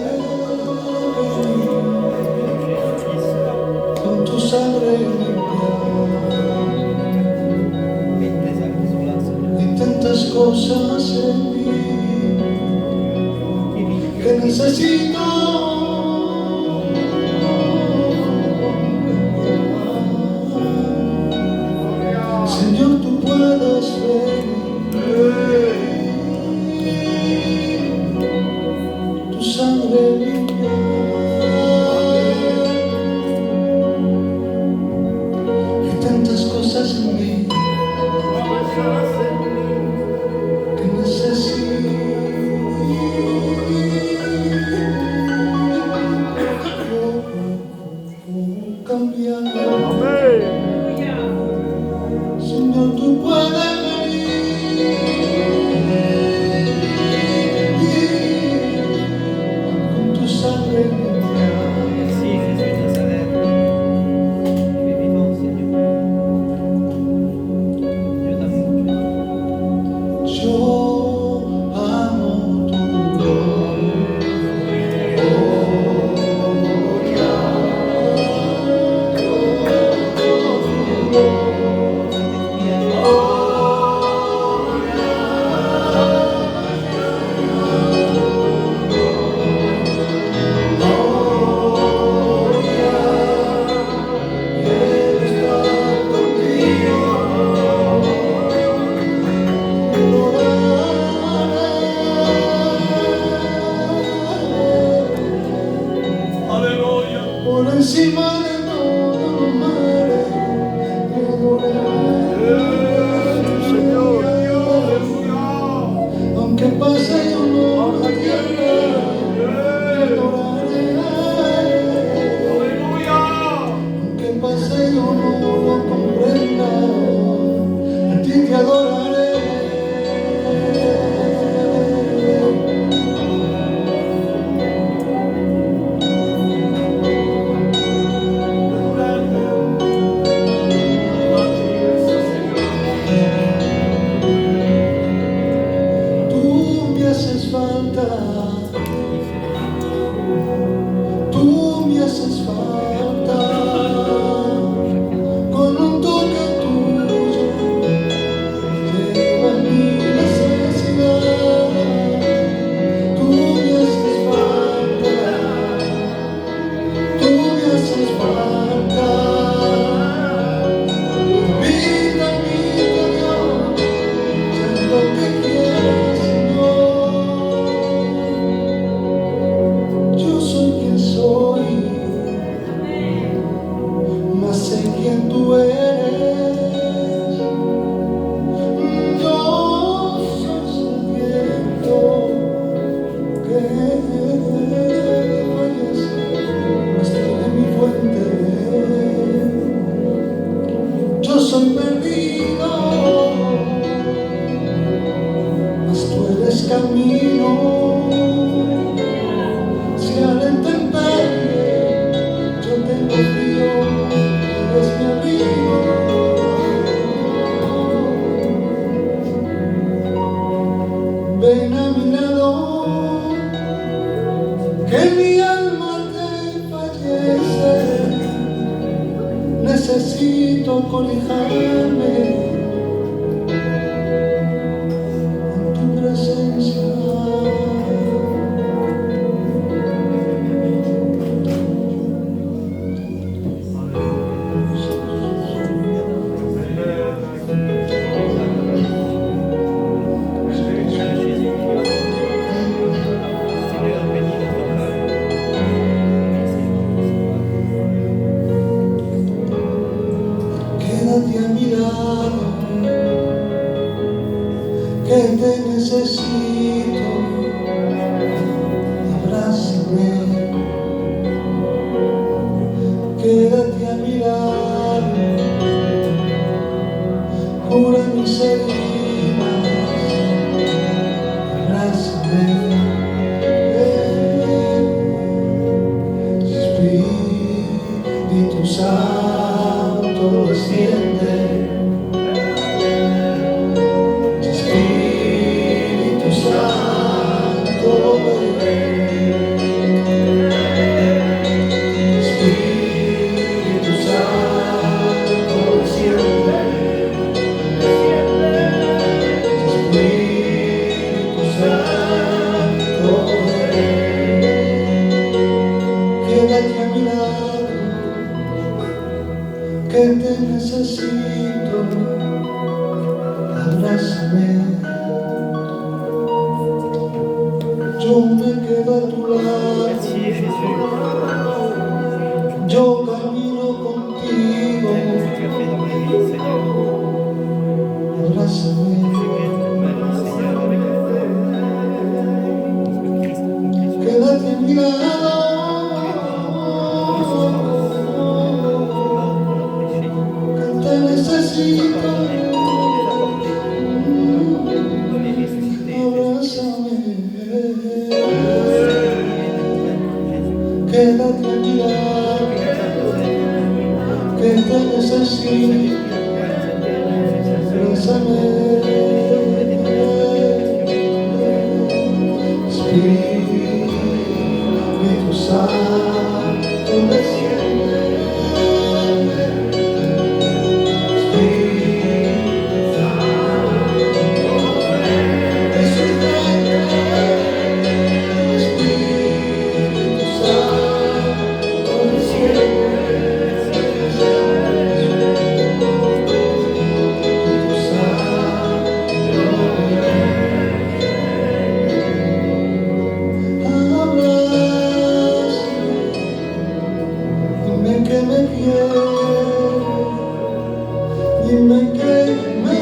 Jésus-Christ. por encima de todos los mares, te adoraré. Aunque pase yo no la tierra, te adoraré. Aunque pase yo no lo comprenda, a ti te adoraré. Tú me haces falta, tú me haces falta, con un toque tuyo lleva mi necesidad. Tú me haces falta, tú me haces falta, vida mi Dios, es lo que quieres, Señor. Yo soy quien soy, mas sé quién tú eres. Yo soy sediento que fallece, mas tiene mi fuente. Yo soy perdido, mas tú eres camino. Si a la intemperie yo tengo frío, eres mi abrigo. Ven a mi lado, que mi alma te fallece. Necesito colijarme en tu presencia. Quédate a mi lado, que te necesito. Abrázame, quédate a mi lado, cura mis heridas. Abrázame, Espíritu Santo desciende. Espíritu Santo Espíritu Santo desciende. Espíritu Santo quédate a mi lado, que te necesito. Abrázame, yo me quedo a tu lado, yo camino contigo. Abrázame, quédate a mi lado, que te necesito. Quédate a mi lado, que te necesito. Abrázame, Espíritu Santo desciende. Espíritu Santo desciende. me quieres y me quemas.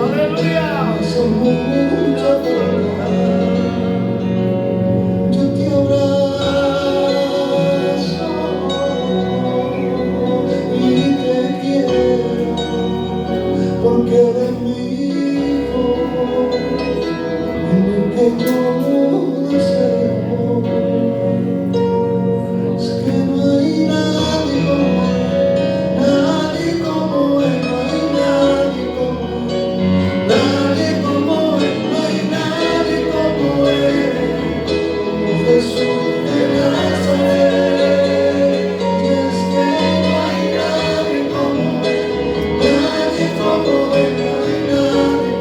Aleluya. Somos mucha fuerza. Yo te abrazo y te quiero porque eres mi hijo en el que yo deseo. Es que no hay nadie como él, no hay nadie como él. Nadie como él, no hay nadie como él, como Jesús de Nazaret. Y es que no hay nadie como él, nadie como él, no hay nadie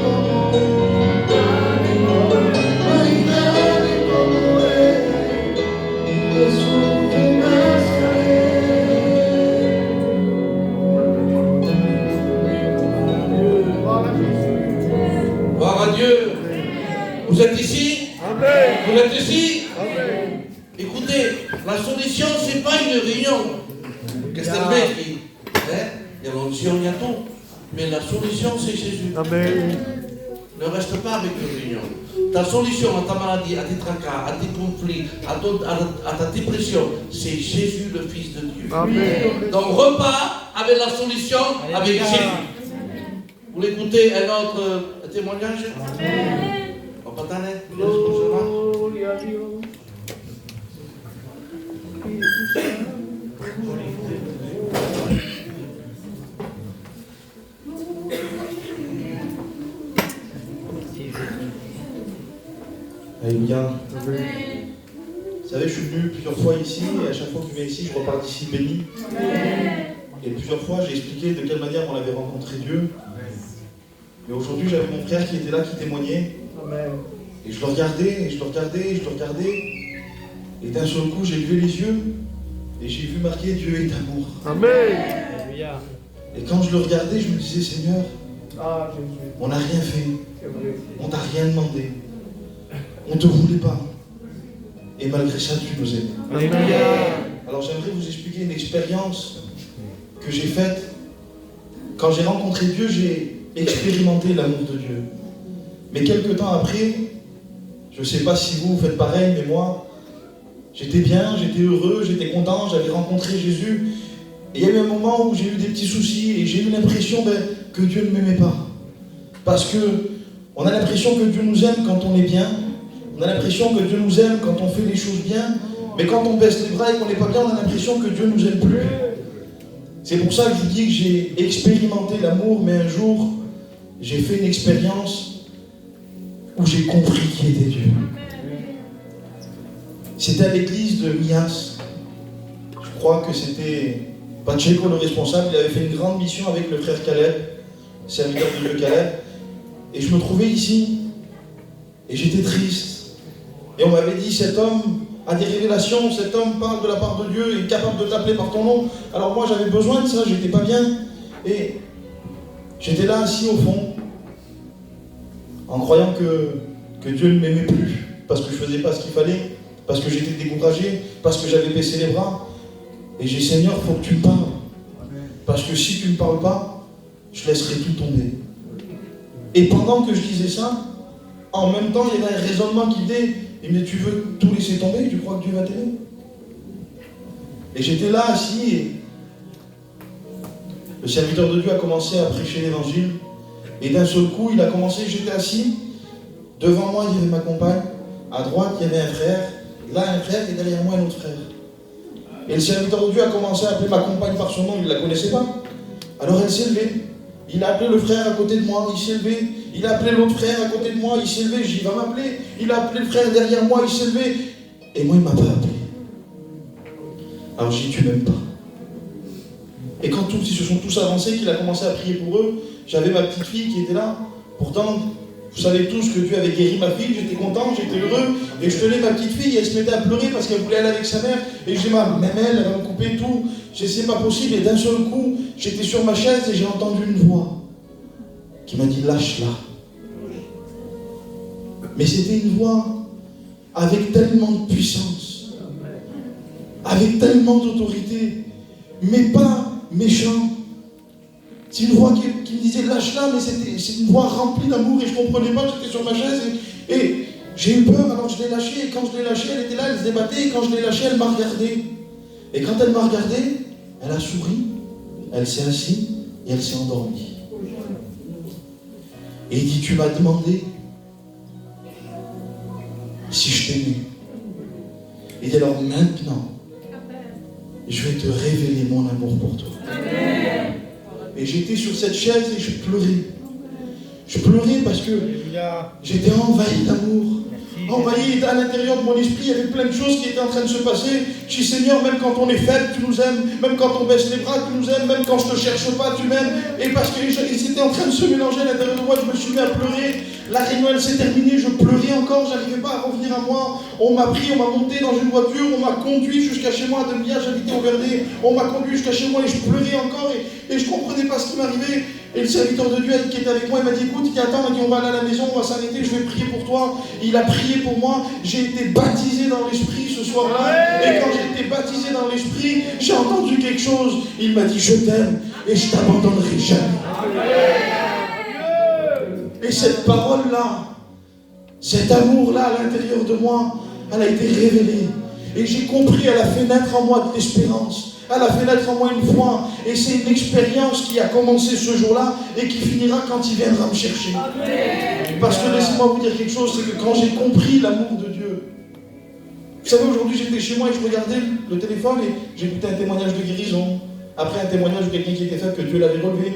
como él, no hay nadie como él, Jesús de Nazaret. Gloire à Dieu. Vous êtes ici? Vous êtes ici? Écoutez, la solution, ce n'est pas une réunion. Qu'est-ce qu'elle met qui? Il y a l'onction, il y a tout. Mais la solution, c'est Jésus. Ne reste pas avec une réunion. Ta solution à ta maladie, à tes tracas, à tes conflits, à ta dépression, c'est Jésus, le Fils de Dieu. Donc repars avec la solution, avec Jésus. Vous l'écoutez, un autre témoignage? On va t'en aller. Gloria a Dios. Alléluia. Vous savez, je suis venu plusieurs fois ici, et à chaque fois que je viens ici, je repars d'ici béni. Et plusieurs fois, j'ai expliqué de quelle manière on avait rencontré Dieu. Mais aujourd'hui, j'avais mon frère qui était là, qui témoignait. Et je le regardais, et je le regardais, et je le regardais. Et d'un seul coup, j'ai levé les yeux, et j'ai vu marquer Dieu est amour. Et quand je le regardais, je me disais, Seigneur, Ah, Jésus, on n'a rien fait, c'est vrai. on t'a rien demandé, on ne te voulait pas. Et malgré ça, tu nous aimes. Alors j'aimerais vous expliquer une expérience que j'ai faite. Quand j'ai rencontré Dieu, j'ai expérimenté l'amour de Dieu. Mais quelques temps après, je ne sais pas si vous faites pareil, mais moi, j'étais bien, j'étais heureux, j'étais content, j'avais rencontré Jésus. Et il y a eu un moment où j'ai eu des petits soucis et j'ai eu l'impression que Dieu ne m'aimait pas. Parce que on a l'impression que Dieu nous aime quand on est bien. On a l'impression que Dieu nous aime quand on fait les choses bien. Mais quand on baisse les bras et qu'on n'est pas bien, on a l'impression que Dieu ne nous aime plus. C'est pour ça que je vous dis que j'ai expérimenté l'amour, mais un jour, j'ai fait une expérience où j'ai compris qui était Dieu. C'était à l'église de Mias. Je crois que c'était Pacheco le responsable. Il avait fait une grande mission avec le frère Caleb, serviteur de Dieu Caleb. Et je me trouvais ici. Et j'étais triste. Et on m'avait dit, cet homme a des révélations, cet homme parle de la part de Dieu, il est capable de t'appeler par ton nom. Alors moi j'avais besoin de ça, j'étais pas bien. Et j'étais là assis au fond, en croyant que Dieu ne m'aimait plus, parce que je faisais pas ce qu'il fallait, parce que j'étais découragé, parce que j'avais baissé les bras. Et j'ai dit, Seigneur, il faut que tu me parles. Parce que si tu ne me parles pas, je laisserai tout tomber. Et pendant que je disais ça, en même temps, il y avait un raisonnement qui disait, mais tu veux tout laisser tomber, tu crois que Dieu va t'aimer? Et j'étais là assis et le serviteur de Dieu a commencé à prêcher l'évangile. Et d'un seul coup, il a commencé, j'étais assis, devant moi il y avait ma compagne, à droite il y avait un frère, là un frère et derrière moi un autre frère. Et le serviteur de Dieu a commencé à appeler ma compagne par son nom, il ne la connaissait pas. Alors elle s'est levée. Il a appelé le frère à côté de moi, il s'est levé. Il a appelé l'autre frère à côté de moi, il s'est levé. J'ai dit, il va m'appeler. Il a appelé le frère derrière moi, il s'est levé. Et moi, il ne m'a pas appelé. Alors j'ai dit, tu m'aimes pas. Et quand ils se sont tous avancés, qu'il a commencé à prier pour eux, j'avais ma petite fille qui était là. Pourtant, vous savez tous que Dieu avait guéri ma fille, j'étais content, j'étais heureux. Et je tenais ma petite fille, elle se mettait à pleurer parce qu'elle voulait aller avec sa mère. Et je dis, même elle va me couper tout. Je dis, c'est pas possible. Et d'un seul coup, j'étais sur ma chaise et j'ai entendu une voix qui m'a dit, lâche-la. Mais c'était une voix avec tellement de puissance, avec avec tellement d'autorité, mais pas méchant. C'est une voix qui me disait lâche-la, mais c'est une voix remplie d'amour et je ne comprenais pas, j'étais sur ma chaise et j'ai eu peur, alors je l'ai lâchée, et quand je l'ai lâchée, elle était là, elle se débattait, et quand je l'ai lâchée, elle m'a regardé. Et quand elle m'a regardé, elle a souri, elle s'est assise et elle s'est endormie. Et il dit, tu m'as demandé si je t'aimais. Il dit, alors maintenant, je vais te révéler mon amour pour toi. Et j'étais sur cette chaise et je pleurais. Je pleurais parce que j'étais envahi d'amour. Envahi à l'intérieur de mon esprit, il y avait plein de choses qui étaient en train de se passer. Je dis, Seigneur, même quand on est faible, tu nous aimes. Même quand on baisse les bras, tu nous aimes. Même quand je ne te cherche pas, tu m'aimes. Et parce que c'était en train de se mélanger à l'intérieur de moi, je me suis mis à pleurer. La réunion, elle s'est terminée, je pleurais encore, je n'arrivais pas à revenir à moi. On m'a pris, on m'a monté dans une voiture, on m'a conduit jusqu'à chez moi à Demias, j'habitais au Verdet. On m'a conduit jusqu'à chez moi et je pleurais encore et je ne comprenais pas ce qui m'arrivait. Et le serviteur de Dieu qui était avec moi, il m'a dit, écoute, il dit, attends, il m'a dit, on va aller à la maison, on va s'arrêter, je vais prier pour toi. Il a prié pour moi, j'ai été baptisé dans l'esprit ce soir-là. Et quand j'ai été baptisé dans l'esprit, j'ai entendu quelque chose. Il m'a dit, je t'aime et je t'abandonnerai jamais. Et cette parole-là, cet amour-là à l'intérieur de moi, elle a été révélée. Et j'ai compris, elle a fait naître en moi de l'espérance. Elle a fait naître en moi une foi. Et c'est une expérience qui a commencé ce jour-là et qui finira quand il viendra me chercher. Parce que laissez-moi vous dire quelque chose, c'est que quand j'ai compris l'amour de Dieu, vous savez, aujourd'hui j'étais chez moi et je regardais le téléphone et j'écoutais un témoignage de guérison. Après un témoignage de quelqu'un qui était fait, que Dieu l'avait relevé.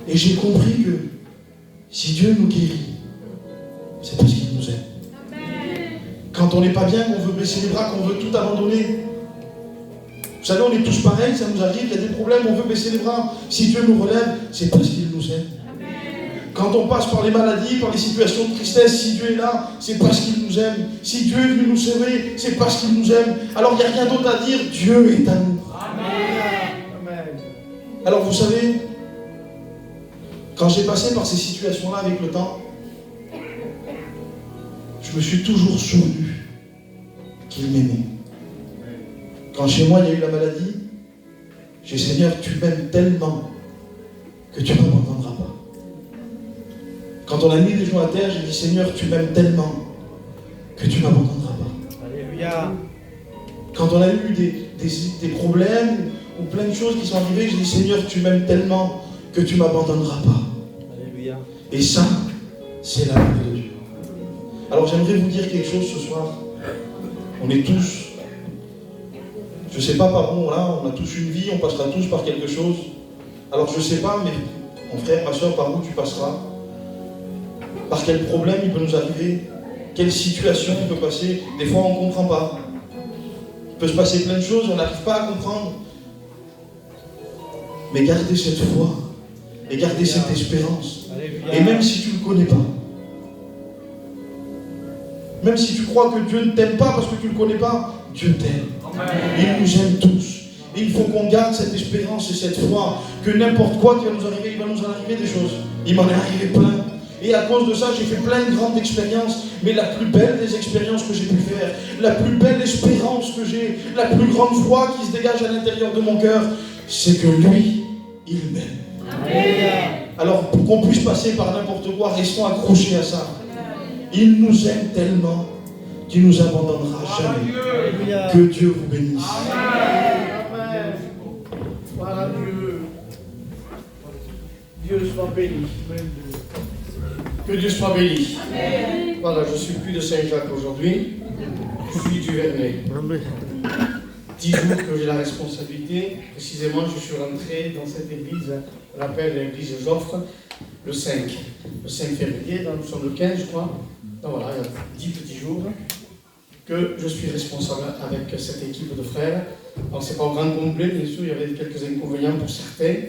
Et j'ai compris que si Dieu nous guérit, c'est parce qu'il nous aime. Quand on n'est pas bien, qu'on veut baisser les bras, qu'on veut tout abandonner. Vous savez, on est tous pareils, ça nous arrive, il y a des problèmes, on veut baisser les bras. Si Dieu nous relève, c'est parce qu'il nous aime. Quand on passe par les maladies, par les situations de tristesse, si Dieu est là, c'est parce qu'il nous aime. Si Dieu est venu nous sauver, c'est parce qu'il nous aime. Alors il n'y a rien d'autre à dire, Dieu est amour. Amen. Alors vous savez, quand j'ai passé par ces situations-là avec le temps, je me suis toujours souvenu qu'il m'aimait. Quand chez moi il y a eu la maladie, j'ai dit, Seigneur, tu m'aimes tellement que tu ne m'abandonneras pas. Quand on a mis les genoux à terre, j'ai dit, Seigneur, tu m'aimes tellement que tu ne m'abandonneras pas. Alléluia. Quand on a eu des problèmes ou plein de choses qui sont arrivées, j'ai dit, Seigneur, tu m'aimes tellement que tu ne m'abandonneras pas. Alléluia. Et ça, c'est l'amour de Dieu. Alors j'aimerais vous dire quelque chose ce soir. On est tous, je ne sais pas par où on a tous une vie, on passera tous par quelque chose. Alors je ne sais pas, mais mon frère, ma soeur, par où tu passeras? Par quel problème il peut nous arriver? Quelle situation il peut passer? Des fois on ne comprend pas. Il peut se passer plein de choses, on n'arrive pas à comprendre. Mais gardez cette foi et gardez cette espérance. Et même si tu ne le connais pas, même si tu crois que Dieu ne t'aime pas parce que tu ne le connais pas, Dieu t'aime. Il nous aime tous. Et il faut qu'on garde cette espérance et cette foi que n'importe quoi qui va nous arriver, il va nous en arriver des choses. Il m'en est arrivé plein. Et à cause de ça, j'ai fait plein de grandes expériences. Mais la plus belle des expériences que j'ai pu faire, la plus belle espérance que j'ai, la plus grande foi qui se dégage à l'intérieur de mon cœur, c'est que lui, il m'aime. Alors, pour qu'on puisse passer par n'importe quoi, restons accrochés à ça. Il nous aime tellement qu'il ne nous abandonnera jamais. Que Dieu vous bénisse. Amen. Voilà Dieu. Dieu soit béni. Que Dieu soit béni. Amen. Voilà, je ne suis plus de Saint-Jacques aujourd'hui. Je suis du Vernet. 10 jours que j'ai la responsabilité. Précisément, je suis rentré dans cette église, on l'appelle l'église Joffre, le 5 février. Donc nous sommes le 15, je crois. Donc voilà, il y a 10 petits jours que je suis responsable avec cette équipe de frères. Alors c'est pas au grand complet, bien sûr, il y avait quelques inconvénients pour certains,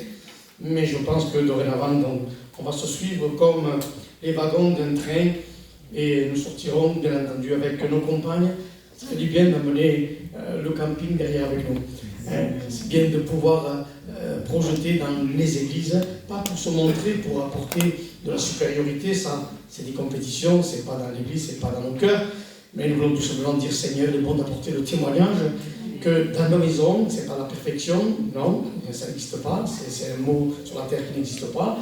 mais je pense que dorénavant, on va se suivre comme les wagons d'un train et nous sortirons, bien entendu, avec nos compagnes. Ça fait du bien d'amener le camping derrière avec nous. C'est bien de pouvoir projeter dans les églises, pas pour se montrer, pour apporter de la supériorité, ça c'est des compétitions, c'est pas dans l'église, c'est pas dans nos cœurs, Mais nous voulons tout simplement dire, Seigneur, il est bon d'apporter le témoignage que dans nos maisons, ce n'est pas la perfection, non, ça n'existe pas, c'est un mot sur la terre qui n'existe pas,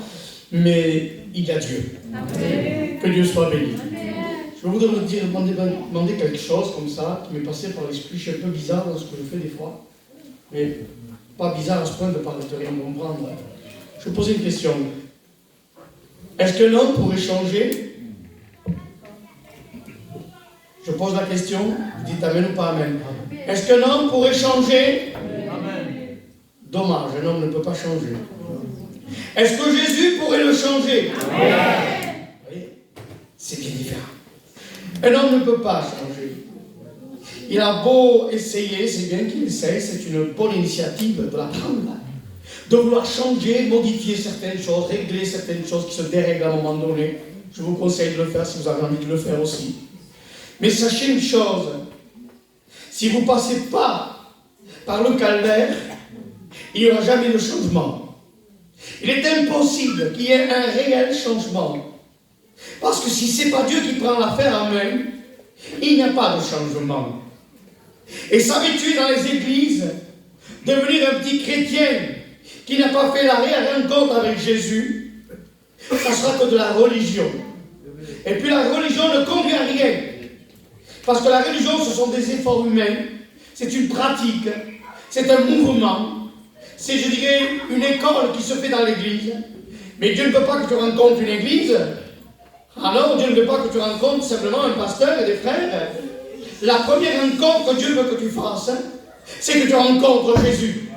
mais il y a Dieu. Amen. Que Dieu soit béni. Amen. Je voudrais vous demander quelque chose comme ça, qui m'est passé par l'esprit, je suis un peu bizarre dans ce que je fais des fois, mais pas bizarre à ce point de ne pas rien comprendre. Je vais poser une question. Est-ce qu'un homme pourrait changer? Je pose la question, vous dites amen ou pas amen. Est-ce qu'un homme pourrait changer? Amen. Dommage, un homme ne peut pas changer. Est-ce que Jésus pourrait le changer? Amen. Vous voyez, c'est bien différent. Un homme ne peut pas changer. Il a beau essayer, c'est bien qu'il essaye, c'est une bonne initiative de la prendre, de vouloir changer, modifier certaines choses, régler certaines choses qui se dérèglent à un moment donné. Je vous conseille de le faire si vous avez envie de le faire aussi. Mais sachez une chose, si vous ne passez pas par le calvaire, il n'y aura jamais de changement. Il est impossible qu'il y ait un réel changement. Parce que si ce n'est pas Dieu qui prend l'affaire en main, il n'y a pas de changement. Et savais-tu dans les églises, devenir un petit chrétien qui n'a pas fait la réelle rencontre avec Jésus, ça sera que de la religion. Et puis la religion ne convient à rien. Parce que la religion, ce sont des efforts humains, c'est une pratique, c'est un mouvement, c'est, je dirais, une école qui se fait dans l'église. Mais Dieu ne veut pas que tu rencontres une église. Alors, Dieu ne veut pas que tu rencontres simplement un pasteur et des frères. La première rencontre que Dieu veut que tu fasses, c'est que tu rencontres Jésus.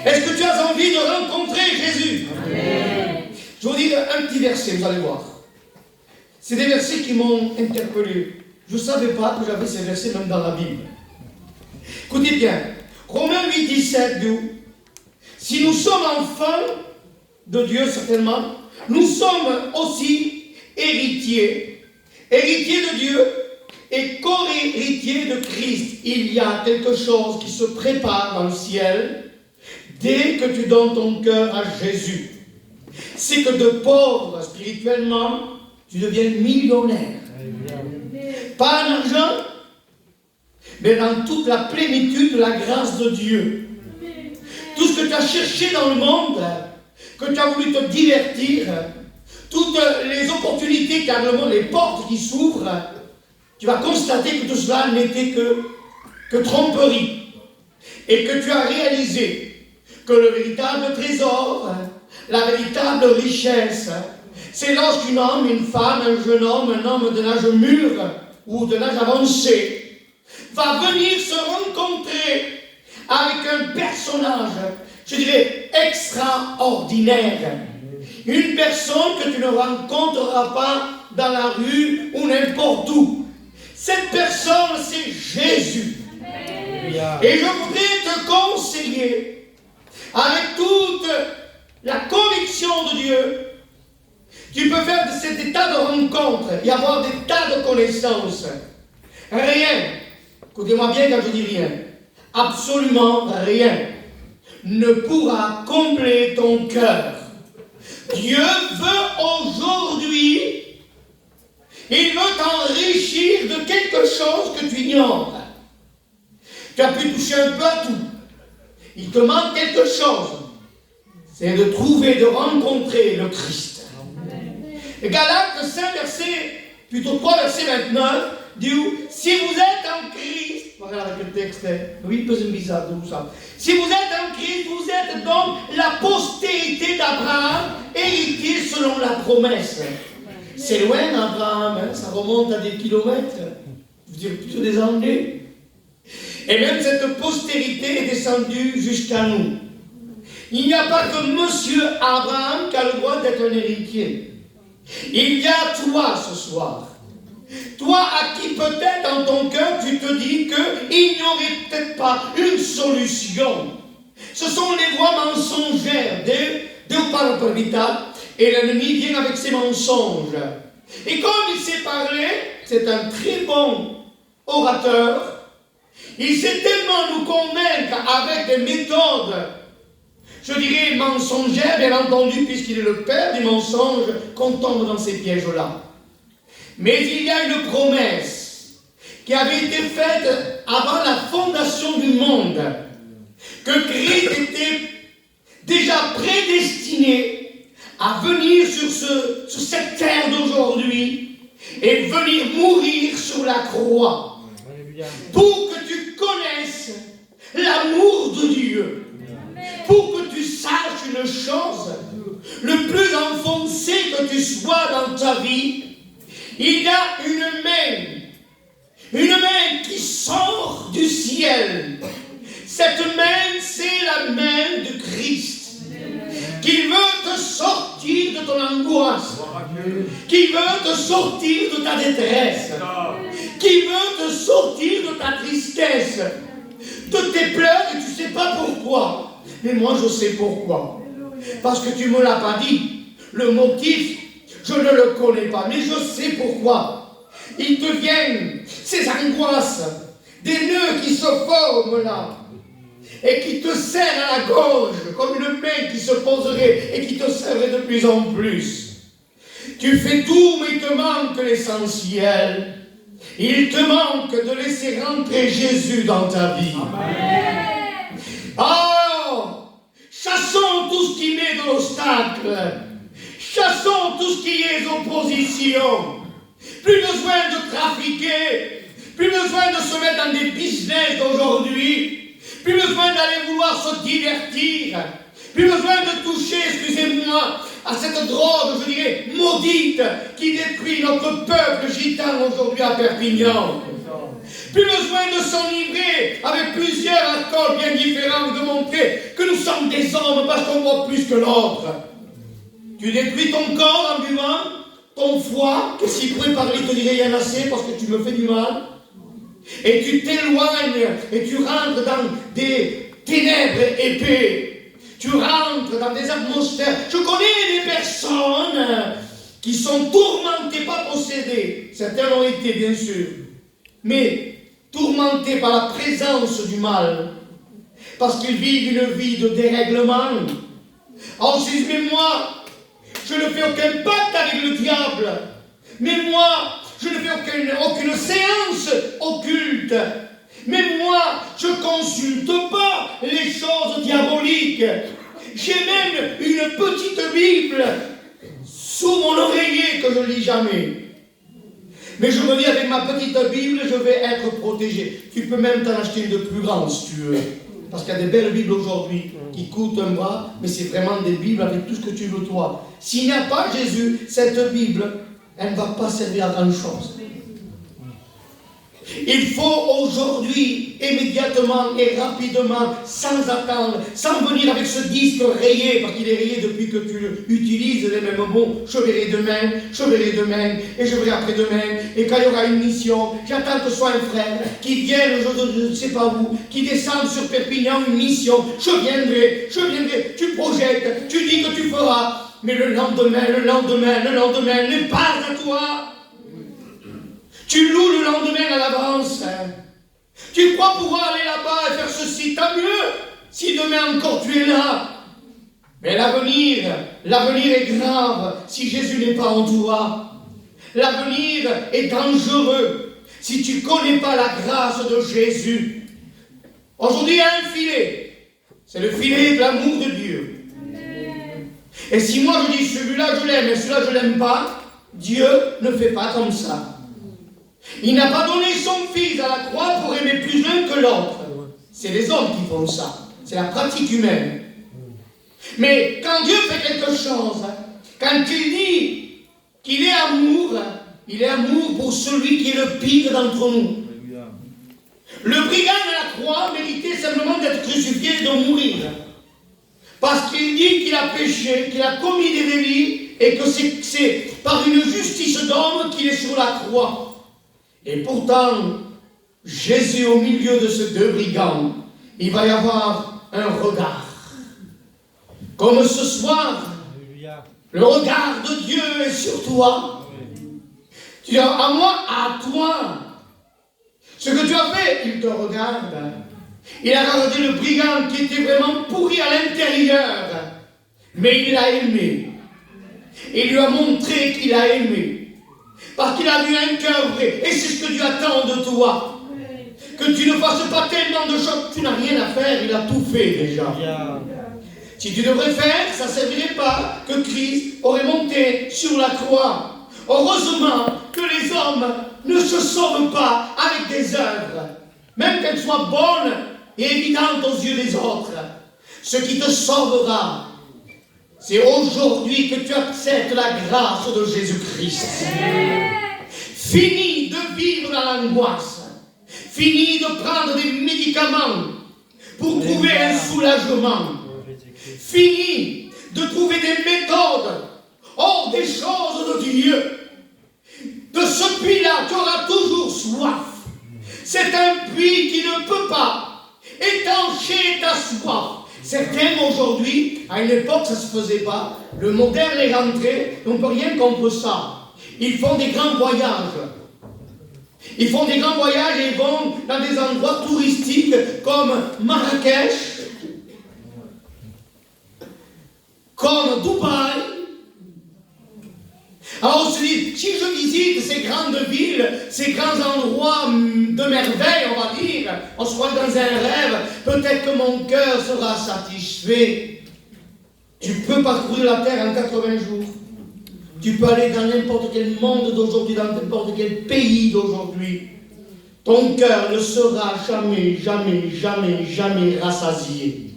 Est-ce que tu as envie de rencontrer Jésus? Amen. Je vous dis un petit verset, vous allez voir. C'est des versets qui m'ont interpellé. Je ne savais pas que j'avais ces versets même dans la Bible. Écoutez bien, Romains 8, 17 dit, si nous sommes enfants de Dieu certainement, nous sommes aussi héritiers de Dieu et co-héritiers de Christ. Il y a quelque chose qui se prépare dans le ciel dès que tu donnes ton cœur à Jésus. C'est que de pauvre spirituellement, tu deviens millionnaire. Pas en argent, mais dans toute la plénitude de la grâce de Dieu. Tout ce que tu as cherché dans le monde, que tu as voulu te divertir, toutes les opportunités car le monde, les portes qui s'ouvrent, tu vas constater que tout cela n'était que tromperie. Et que tu as réalisé que le véritable trésor, la véritable richesse, c'est lorsqu'une homme, une femme, un jeune homme, un homme de l'âge mûr ou de l'âge avancé va venir se rencontrer avec un personnage, je dirais, extraordinaire. Une personne que tu ne rencontreras pas dans la rue ou n'importe où. Cette personne, c'est Jésus. Et je voudrais te conseiller, avec toute la conviction de Dieu, tu peux faire de cet état de rencontre et avoir des tas de connaissances. Rien, écoutez-moi bien quand je dis rien, absolument rien ne pourra combler ton cœur. Dieu veut aujourd'hui, il veut t'enrichir de quelque chose que tu ignores. Tu as pu toucher un peu à tout. Il te manque quelque chose. C'est de trouver, de rencontrer le Christ. Et Galates 5 verset, plutôt 3 verset 29, dit si vous êtes en Christ, voilà avec le texte, oui, peu bizarre tout ça. Si vous êtes en Christ, vous êtes donc la postérité d'Abraham, héritier selon la promesse. C'est loin Abraham, hein, ça remonte à des kilomètres, je veux dire plutôt des années. Et même cette postérité est descendue jusqu'à nous. Il n'y a pas que Monsieur Abraham qui a le droit d'être un héritier. Il y a toi ce soir. Toi à qui peut-être dans ton cœur tu te dis qu'il n'y aurait peut-être pas une solution. Ce sont les voix mensongères de par le vita et l'ennemi vient avec ses mensonges. Et comme il sait parler, c'est un très bon orateur. Il sait tellement nous convaincre avec des méthodes, je dirais mensongères, bien entendu, puisqu'il est le père du mensonge, qu'on tombe dans ces pièges-là. Mais il y a une promesse qui avait été faite avant la fondation du monde, que Christ était déjà prédestiné à venir sur cette terre d'aujourd'hui et venir mourir sur la croix pour que tu connaisses l'amour de Dieu, pour que tu saches une chose, le plus enfoncé que tu sois dans ta vie, il y a une main qui sort du ciel. Cette main, c'est la main de Christ, qui veut te sortir de ton angoisse, qui veut te sortir de ta détresse, qui veut te sortir de ta tristesse, de tes pleurs, et tu ne sais pas pourquoi. Mais moi, je sais pourquoi. Parce que tu ne me l'as pas dit. Le motif, je ne le connais pas, mais je sais pourquoi. Il te viennent ces angoisses, des nœuds qui se forment là, et qui te serrent à la gorge, comme une main qui se poserait et qui te serrait de plus en plus. Tu fais tout, mais il te manque l'essentiel. Il te manque de laisser rentrer Jésus dans ta vie. Oh, chassons tout ce qui met de l'obstacle. Chassons tout ce qui est opposition. Plus besoin de trafiquer. Plus besoin de se mettre dans des business d'aujourd'hui. Plus besoin d'aller vouloir se divertir. Plus besoin de toucher, excusez-moi, à cette drogue, je dirais, maudite, qui détruit notre peuple gitan aujourd'hui à Perpignan. Plus besoin de s'enivrer avec plusieurs alcools bien différents, de montrer que nous sommes des hommes parce qu'on boit plus que l'autre. Tu détruis ton corps en buvant, ton foie, que s'il pourrait parler, il te dirait rien assez parce que tu me fais du mal. Et tu t'éloignes et tu rentres dans des ténèbres épais. Tu rentres dans des atmosphères. Je connais des personnes qui sont tourmentées, pas possédées. Certains l'ont été, bien sûr. Mais tourmentées par la présence du mal. Parce qu'ils vivent une vie de dérèglement. Oh, mais moi, je ne fais aucun pacte avec le diable. Mais moi, je ne fais aucune séance occulte. Mais moi, je ne consulte pas les choses diaboliques. J'ai même une petite Bible sous mon oreiller que je ne lis jamais. Mais je me dis, avec ma petite Bible, je vais être protégé. Tu peux même t'en acheter une de plus grande si tu veux. Parce qu'il y a des belles Bibles aujourd'hui qui coûtent un bras, mais c'est vraiment des Bibles avec tout ce que tu veux toi. S'il n'y a pas Jésus, cette Bible, elle ne va pas servir à grand chose. Il faut aujourd'hui, immédiatement et rapidement, sans attendre, sans venir avec ce disque rayé, parce qu'il est rayé depuis que tu utilises les mêmes mots. Je verrai demain, et je verrai après-demain, et quand il y aura une mission, j'attends que ce soit un frère qui vienne, je ne sais pas où, qui descende sur Perpignan une mission. Je viendrai, tu projettes, tu dis que tu feras, mais le lendemain n'est pas à toi. Tu loues le lendemain à l'avance. Tu crois pouvoir aller là-bas et faire ceci, tant mieux, si demain encore tu es là. Mais l'avenir est grave si Jésus n'est pas en toi. L'avenir est dangereux si tu ne connais pas la grâce de Jésus. Aujourd'hui, il y a un filet. C'est le filet de l'amour de Dieu. Et si moi je dis celui-là je l'aime et celui-là je ne l'aime pas, Dieu ne fait pas comme ça. Il n'a pas donné son fils à la croix pour aimer plus l'un que l'autre. C'est les hommes qui font ça. C'est la pratique humaine. Mais quand Dieu fait quelque chose, quand il dit qu'il est amour, il est amour pour celui qui est le pire d'entre nous. Le brigand à la croix méritait simplement d'être crucifié et de mourir. Parce qu'il dit qu'il a péché, qu'il a commis des délits et que c'est par une justice d'homme qu'il est sur la croix. Et pourtant, Jésus, au milieu de ces deux brigands, il va y avoir un regard. Comme ce soir, le regard de Dieu est sur toi. Tu dis, à moi, à toi. Ce que tu as fait, il te regarde. Il a regardé le brigand qui était vraiment pourri à l'intérieur. Mais il l'a aimé. Il lui a montré qu'il a aimé. Parce qu'il a vu un cœur vrai. Et c'est ce que Dieu attend de toi. Que tu ne fasses pas tellement de choses. Tu n'as rien à faire, il a tout fait déjà. Si tu devrais faire, ça ne servirait pas que Christ aurait monté sur la croix. Heureusement que les hommes ne se sauvent pas avec des œuvres, même qu'elles soient bonnes et évidentes aux yeux des autres. Ce qui te sauvera, c'est aujourd'hui que tu acceptes la grâce de Jésus-Christ. Fini de vivre dans l'angoisse. Fini de prendre des médicaments pour trouver un soulagement. Fini de trouver des méthodes hors des choses de Dieu. De ce puits-là, tu auras toujours soif. C'est un puits qui ne peut pas étancher ta soif. Certains aujourd'hui, à une époque ça ne se faisait pas, le moderne est rentré, on ne peut rien contre ça. Ils font des grands voyages. Ils font des grands voyages et ils vont dans des endroits touristiques comme Marrakech, comme Dubaï. Alors on se dit, si je visite ces grandes villes, ces grands endroits de merveille, on va dire, on se croit dans un rêve, peut-être que mon cœur sera satisfait. Tu peux parcourir la terre en 80 jours. Tu peux aller dans n'importe quel monde d'aujourd'hui, dans n'importe quel pays d'aujourd'hui. Ton cœur ne sera jamais, jamais, jamais, jamais rassasié.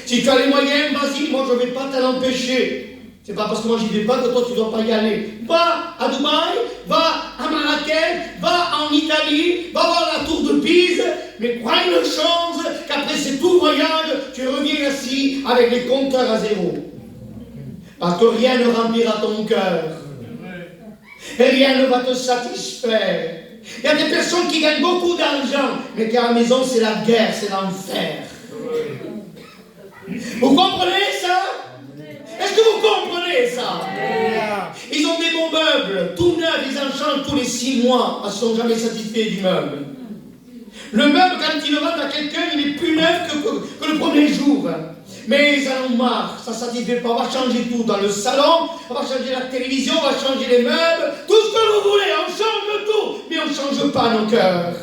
Si tu as les moyens, vas-y, moi je ne vais pas t'en empêcher. C'est pas parce que moi j'y vais pas que toi tu ne dois pas y aller. Va à Dubaï, va à Marrakech, va en Italie, va voir la tour de Pise, mais crois une chose, qu'après ce tout voyage, tu reviens assis avec les compteurs à zéro. Parce que rien ne remplira ton cœur. Et rien ne va te satisfaire. Il y a des personnes qui gagnent beaucoup d'argent, mais qui à la maison c'est la guerre, c'est l'enfer. Vous comprenez ça? Est-ce que vous comprenez ça? Ils ont des beaux meubles, tout neufs, ils en changent tous les 6 mois, parce qu'ils ne sont jamais satisfaits du meuble. Le meuble, quand il le vend à quelqu'un, il est plus neuf que le premier jour. Mais ils en ont marre, ça ne satisfait pas, on va changer tout dans le salon, on va changer la télévision, on va changer les meubles, tout ce que vous voulez, on change tout, mais on ne change pas nos cœurs.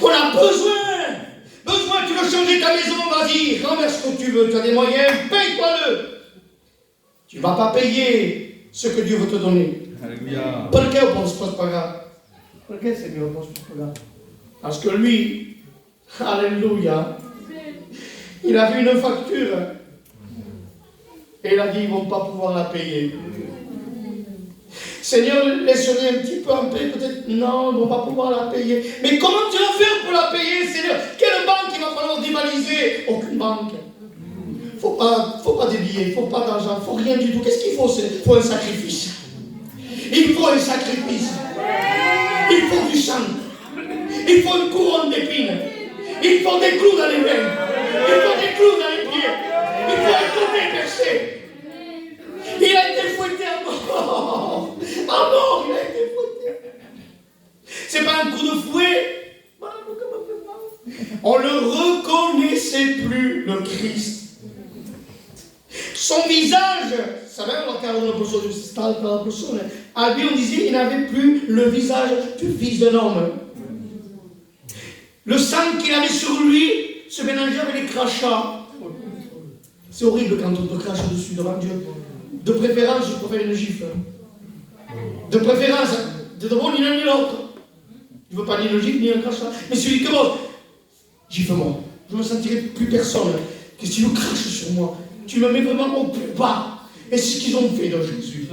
On a besoin, tu veux changer ta maison, vas-y, renverse ce que tu veux, tu as des moyens, paye-toi-le. Tu ne vas pas payer ce que Dieu veut te donner. Alléluia. Perché on pense pas pagar? Perché c'est mieux on pense pas pagar? Parce que lui, alléluia, il a vu une facture et il a dit ils ne vont pas pouvoir la payer. Seigneur, laisse-les un petit peu en paix, peut-être. Non, ils ne vont pas pouvoir la payer. Mais comment tu vas faire pour la payer, Seigneur? Quelle banque il va falloir dévaliser? Aucune banque. Faut pas des billets, il ne faut pas d'argent, il ne faut rien du tout. Qu'est-ce qu'il faut? Il faut un sacrifice. Il faut un sacrifice. Il faut du sang. Il faut une couronne d'épines. Il faut des clous dans les mains. Il faut des clous dans les pieds. Il faut un côté percé. Il a été fouetté à mort. À mort, il a été fouetté. C'est pas un coup de fouet. On ne le reconnaissait plus, le Christ. Son visage, sapevano la cara una persona, stava la persona, à lui on disait qu'il n'avait plus le visage du fils d'un homme. Le sang qu'il avait sur lui se mélangeait avec les crachats. C'est horrible quand on te crache dessus devant Dieu. De préférence, je préfère une gifle. De préférence, de devant ni l'un ni l'autre. Je ne veux pas ni le gifle ni un crachat. Mais celui que moi, gifle-moi. Je ne me sentirai plus personne. Que si tu craches sur moi, tu me mets vraiment au plus bas. Et c'est ce qu'ils ont fait de Jésus.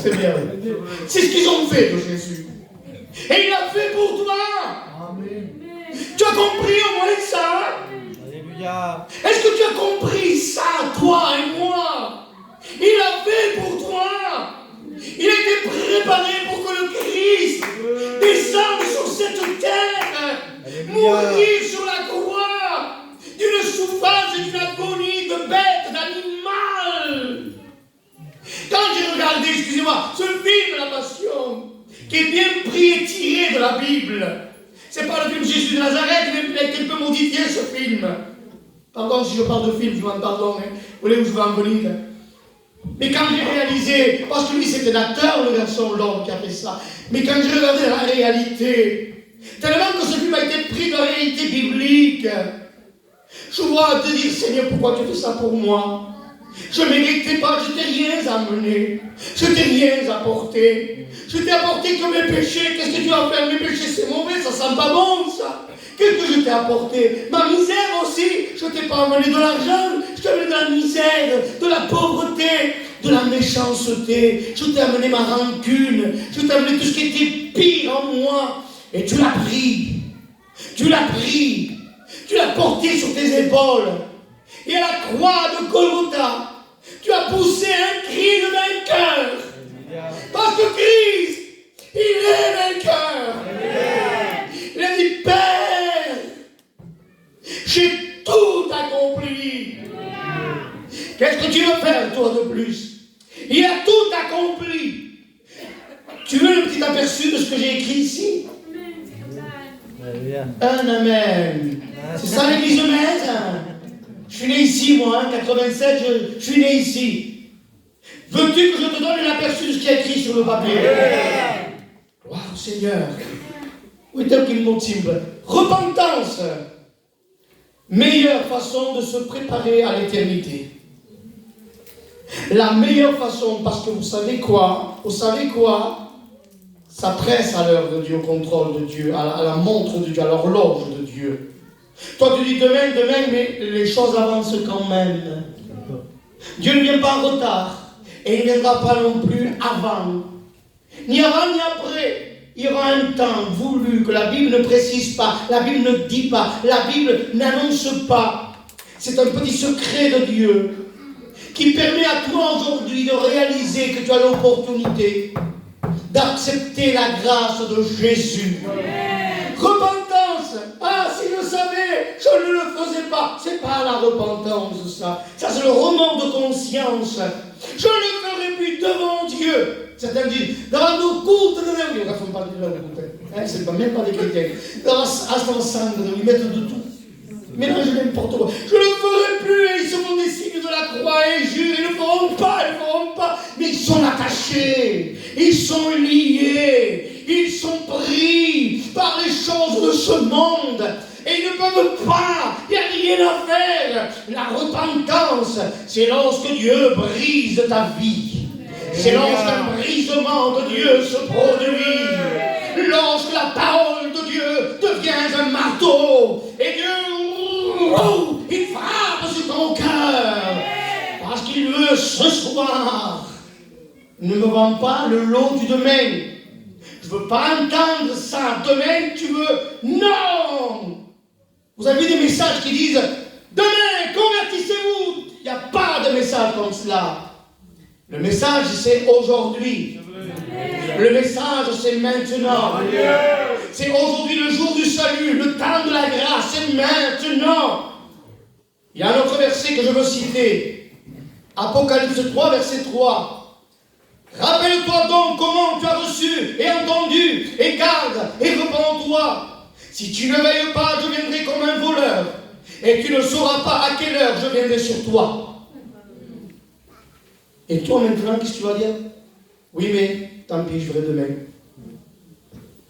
C'est bien. C'est ce qu'ils ont fait de Jésus. Et il a fait pour toi. Amen. Tu as compris au moins ça? Alléluia. Est-ce que tu as compris ça, toi et moi? Il a fait pour toi. Il a été préparé pour que le Christ descende sur cette terre, mourir sur la croix, d'une souffrance et d'une agonie de bête, d'animal. Quand j'ai regardé, excusez-moi, ce film, La Passion, qui est bien pris et tiré de la Bible, c'est pas le film Jésus de Nazareth, mais il a été un peu modifié ce film. Pardon si je parle de film, je m'en pardonne, hein. Vous voulez où je veux en venir? Mais quand j'ai réalisé, parce que lui c'était un acteur, le garçon, l'homme qui a fait ça, mais quand j'ai regardé la réalité, tellement que ce film a été pris de la réalité biblique, je vois te dire, Seigneur, pourquoi tu fais ça pour moi? Je ne méritais pas, je t'ai rien amené, je t'ai rien apporté. Je t'ai apporté que mes péchés. Qu'est-ce que tu vas faire? Mes péchés, c'est mauvais, ça sent pas bon, ça. Qu'est-ce que je t'ai apporté? Ma misère aussi. Je t'ai pas amené de l'argent, je t'ai amené de la misère, de la pauvreté, de la méchanceté. Je t'ai amené ma rancune, je t'ai amené tout ce qui était pire en moi. Et tu l'as pris. Tu l'as pris. Tu l'as porté sur tes épaules. Et à la croix de Golgotha, tu as poussé un cri de vainqueur. Parce que Christ, il est vainqueur. Il a dit, Père, j'ai tout accompli. Qu'est-ce que tu veux faire, toi, de plus? Il a tout accompli. Tu veux le petit aperçu de ce que j'ai écrit ici? Un amen. C'est ça l'église de Metz. Je suis né ici, moi, en 87, je suis né ici. Veux-tu que je te donne l'aperçu de ce qui est écrit sur le papier? Waouh, Seigneur. Où est-elle qui me motive? Repentance. Meilleure façon de se préparer à l'éternité. La meilleure façon, parce que vous savez quoi? Vous savez quoi? Ça presse à l'heure de Dieu, au contrôle de Dieu, à la montre de Dieu, à l'horloge de Dieu. Toi, tu dis demain, mais les choses avancent quand même. Dieu ne vient pas en retard. Et il ne viendra pas non plus avant. Ni avant, ni après. Il y aura un temps voulu que la Bible ne précise pas. La Bible ne dit pas. La Bible n'annonce pas. C'est un petit secret de Dieu qui permet à toi aujourd'hui de réaliser que tu as l'opportunité d'accepter la grâce de Jésus. Repentance. Ah, si je savais, je ne le faisais pas. C'est pas la repentance, ça. Ça, c'est le roman de conscience. Je ne le ferai plus devant Dieu. Certains disent, devant nos cultes de Dieu. Ils ne font pas de la c'est même pas des chrétiens. Devant sang, ils mettent de tout. Mélange n'importe quoi. Je ne le ferai plus. Et ils se font des signes de la croix et jurent. Ils ne le feront pas, ils ne le feront pas. Mais ils sont attachés. Ils sont liés. Ils sont pris par les choses de ce monde. Et ils ne peuvent pas. Il n'y a rien à faire. La repentance, c'est lorsque Dieu brise ta vie. C'est lorsqu'un brisement de Dieu se produit. Lorsque la parole de Dieu devient un marteau. Et Dieu, il frappe sur ton cœur. Parce qu'il veut ce soir. Ne me vends pas le lot du demain. Je ne veux pas entendre ça. Demain, tu veux. Non! Vous avez vu des messages qui disent demain, convertissez-vous. Il n'y a pas de message comme cela. Le message, c'est aujourd'hui. Le message, c'est maintenant. C'est aujourd'hui le jour du salut, le temps de la grâce, c'est maintenant. Il y a un autre verset que je veux citer. Apocalypse 3, verset 3. Rappelle-toi donc comment tu as reçu et entendu, et garde, et repens-toi. Si tu ne veilles pas, je viendrai comme un voleur, et tu ne sauras pas à quelle heure je viendrai sur toi. Et toi maintenant, qu'est-ce que tu vas dire? Oui, mais tant pis, je verrai demain.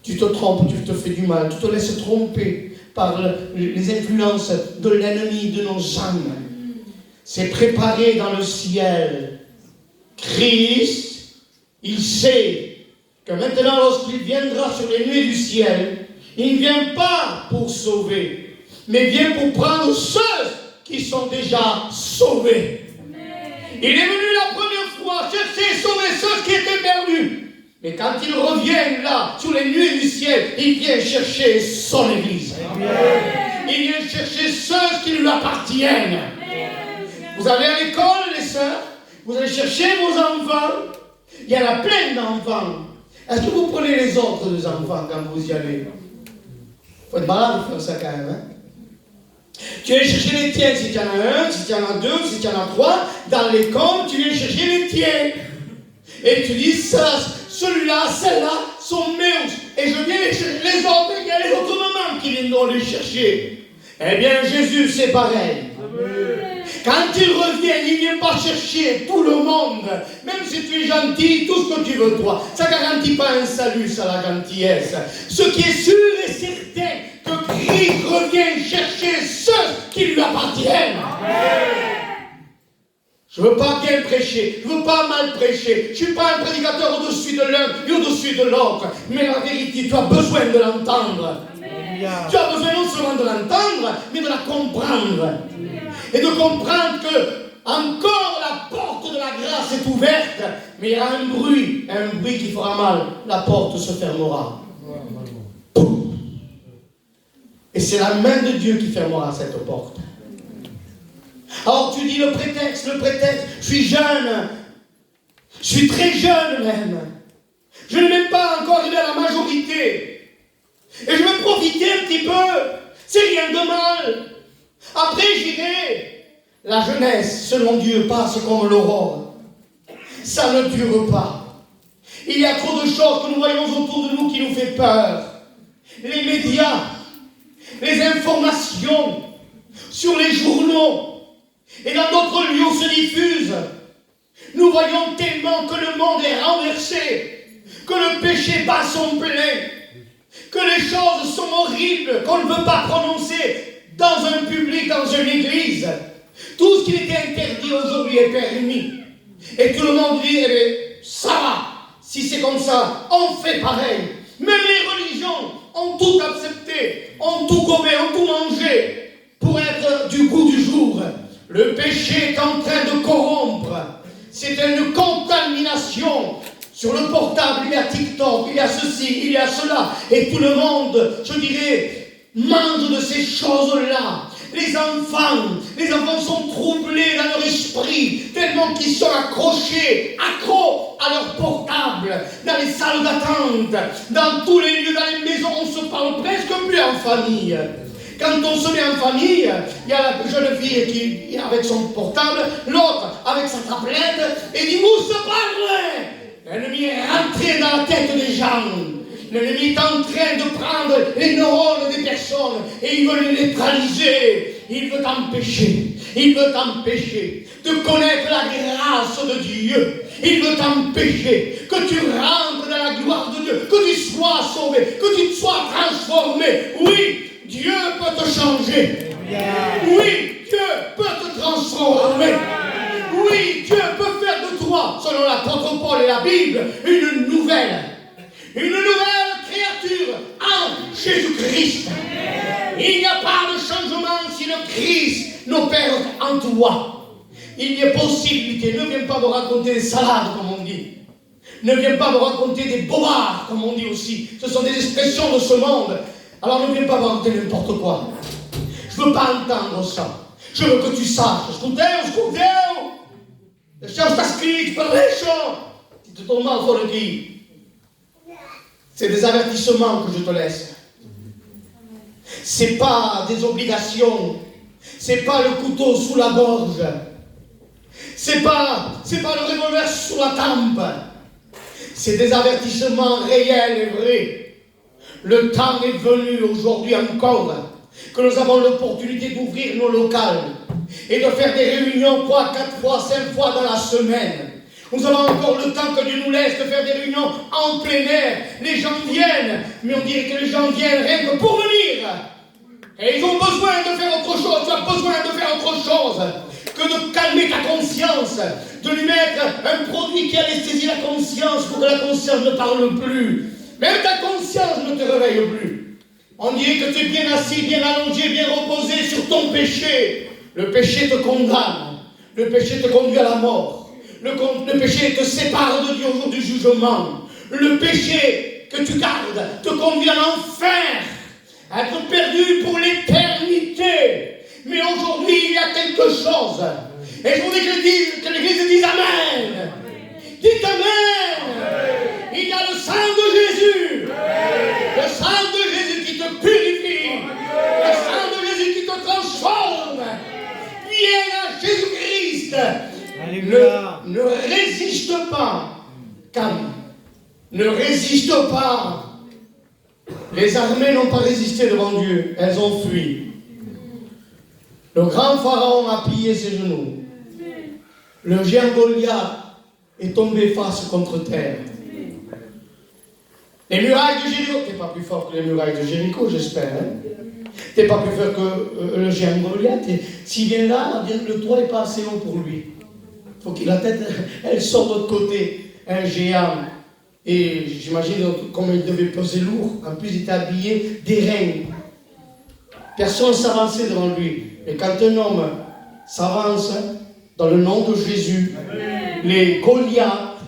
Tu te trompes, tu te fais du mal, tu te laisses tromper par les influences de l'ennemi de nos âmes. C'est préparé dans le ciel. Christ, il sait que maintenant, lorsqu'il viendra sur les nuées du ciel, il ne vient pas pour sauver, mais vient pour prendre ceux qui sont déjà sauvés. Il est venu la première fois chercher et sauver ceux qui étaient perdus. Mais quand il revient là, sur les nuées du ciel, il vient chercher son Église. Il vient chercher ceux qui lui appartiennent. Vous allez à l'école, les sœurs, vous allez chercher vos enfants. Il y en a plein d'enfants. Est-ce que vous prenez les autres des enfants quand vous y allez? Il faut être malade de faire ça quand même. Tu viens chercher les tiens, si tu en as un, si tu en as deux, si tu en as trois. Dans l'école, tu viens chercher les tiens. Et tu dis, ça, celui-là, celle-là sont mes. Et je viens les chercher les autres, il y a les autres mamans qui viennent les chercher. Eh bien, Jésus, c'est pareil. Quand il revient, il ne vient pas chercher tout le monde. Même si tu es gentil, tout ce que tu veux, toi. Ça ne garantit pas un salut, ça, la gentillesse. Ce qui est sûr et certain, que Christ revient chercher ceux qui lui appartiennent. Je ne veux pas bien prêcher, je ne veux pas mal prêcher. Je ne suis pas un prédicateur au-dessus de l'un et au-dessus de l'autre. Mais la vérité, tu as besoin de l'entendre. Tu as besoin non seulement de l'entendre, mais de la comprendre. Et de comprendre que encore la porte de la grâce est ouverte, mais il y a un bruit qui fera mal. La porte se fermera. Poum. Et c'est la main de Dieu qui fermera cette porte. Alors tu dis le prétexte, je suis jeune, je suis très jeune même. Je n'ai même pas encore arrivé à la majorité. Et je veux profiter un petit peu, c'est rien de mal. Après j'irai. La jeunesse, selon Dieu, passe comme l'aurore. Ça ne dure pas. Il y a trop de choses que nous voyons autour de nous qui nous fait peur. Les médias, les informations, sur les journaux, et dans d'autres lieux où se diffusent. Nous voyons tellement que le monde est renversé, que le péché bat son plein, que les choses sont horribles, qu'on ne veut pas prononcer dans un public, dans une église. Tout ce qui était interdit aujourd'hui est permis. Et tout le monde dit, eh bien, ça va, si c'est comme ça, on fait pareil. Même les religions ont tout accepté, ont tout gommé, ont tout mangé pour être du goût du jour. Le péché est en train de corrompre. C'est une contamination. Sur le portable, il y a TikTok, il y a ceci, il y a cela. Et tout le monde, je dirais, mange de ces choses-là. Les enfants sont troublés dans leur esprit, tellement qu'ils sont accros à leur portable, dans les salles d'attente, dans tous les lieux, dans les maisons, on se parle presque plus en famille. Quand on se met en famille, il y a la jeune fille qui est avec son portable, l'autre avec sa tablette, et dit, vous se parlez. L'ennemi est rentré dans la tête des gens. L'ennemi est en train de prendre les neurones des personnes et il veut les neutraliser. Il veut t'empêcher. Il veut t'empêcher de connaître la grâce de Dieu. Il veut t'empêcher que tu rentres dans la gloire de Dieu, que tu sois sauvé, que tu sois transformé. Oui, Dieu peut te changer. Oui, Dieu peut te transformer. Oui, Dieu peut faire de toi, selon l'apôtre Paul et la Bible, une nouvelle créature en Jésus-Christ. Il n'y a pas de changement si le Christ n'opère en toi. Il y a possibilité. Ne viens pas me raconter des salades, comme on dit. Ne viens pas me raconter des bobards, comme on dit aussi. Ce sont des expressions de ce monde. Alors ne viens pas me raconter n'importe quoi. Je ne veux pas entendre ça. Je veux que tu saches. Scusate. Lasciamo sta scritto per l'escio. Ti sto mal fuori qui. C'est des avertissements que je te laisse. C'est pas des obligations. C'est pas le couteau sous la gorge. C'est pas le revolver sous la tempe. C'est des avertissements réels et vrais. Le temps est venu aujourd'hui encore que nous avons l'opportunité d'ouvrir nos locales et de faire des réunions 3, 4 fois, 5 fois dans la semaine. Nous avons encore le temps que Dieu nous laisse de faire des réunions en plein air. Les gens viennent, mais on dirait que les gens viennent rien que pour venir. Et ils ont besoin de faire autre chose. Tu as besoin de faire autre chose que de calmer ta conscience, de lui mettre un produit qui anesthésie la conscience pour que la conscience ne parle plus. Même ta conscience ne te réveille plus. On dirait que tu es bien assis, bien allongé, bien reposé sur ton péché. Le péché te condamne. Le péché te conduit à la mort. Le péché te sépare de Dieu au jour du jugement. Le péché que tu gardes te conduit à l'enfer, à être perdu pour l'éternité. Mais aujourd'hui, il y a quelque chose. Et je voudrais que l'Église dise Amen. Dites Amen. Il y a le sang de Jésus. Le sang de Jésus qui te purifie. Le sang de Jésus qui te transforme. Viens à Jésus-Christ. Ne résiste pas. Calme. Ne résiste pas. Les armées n'ont pas résisté devant Dieu. Elles ont fui. Le grand pharaon a plié ses genoux. Le géant Goliath est tombé face contre terre. Les murailles de Jéricho, t'es pas plus fort que les murailles de Jéricho, j'espère. Hein? T'es pas plus fort que le géant Goliath. S'il vient là, on va dire que le toit n'est pas assez haut pour lui. Faut que la tête, elle sort de l'autre côté. Un géant. Et j'imagine comment il devait peser lourd. En plus, il était habillé d'airain. Personne ne s'avançait devant lui. Mais quand un homme s'avance dans le nom de Jésus, les Goliaths,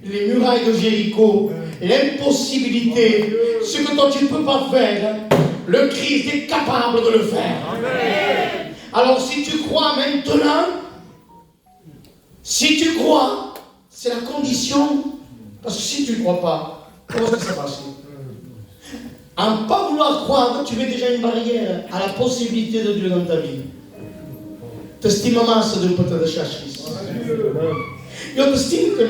les murailles de Jéricho, l'impossibilité, ce que toi tu ne peux pas faire, le Christ est capable de le faire. Amen. Alors si tu crois maintenant, si tu crois, c'est la condition, parce que si tu ne crois pas, comment ça se passe? En ne pas vouloir croire, tu mets déjà une barrière à la possibilité de Dieu dans ta vie. Te stimăm să de pătă de șașis. Eu te stim că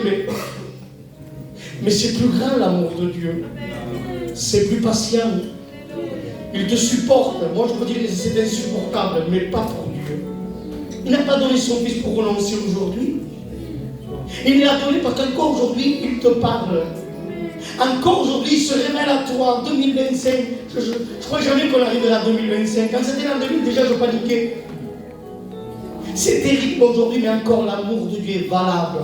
mais c'est plus grand l'amour de Dieu. C'est plus patient. Il te supporte. Moi je peux dire que c'est insupportable, mais pas pour Dieu. Il n'a pas donné son fils pour renoncer aujourd'hui. Il l'a donné parce qu'encore aujourd'hui, il te parle. Encore aujourd'hui, il se révèle à toi en 2025. Je crois jamais qu'on arrivera en 2025. Quand c'était en 2000, déjà je paniquais. C'est terrible aujourd'hui, mais encore l'amour de Dieu est valable.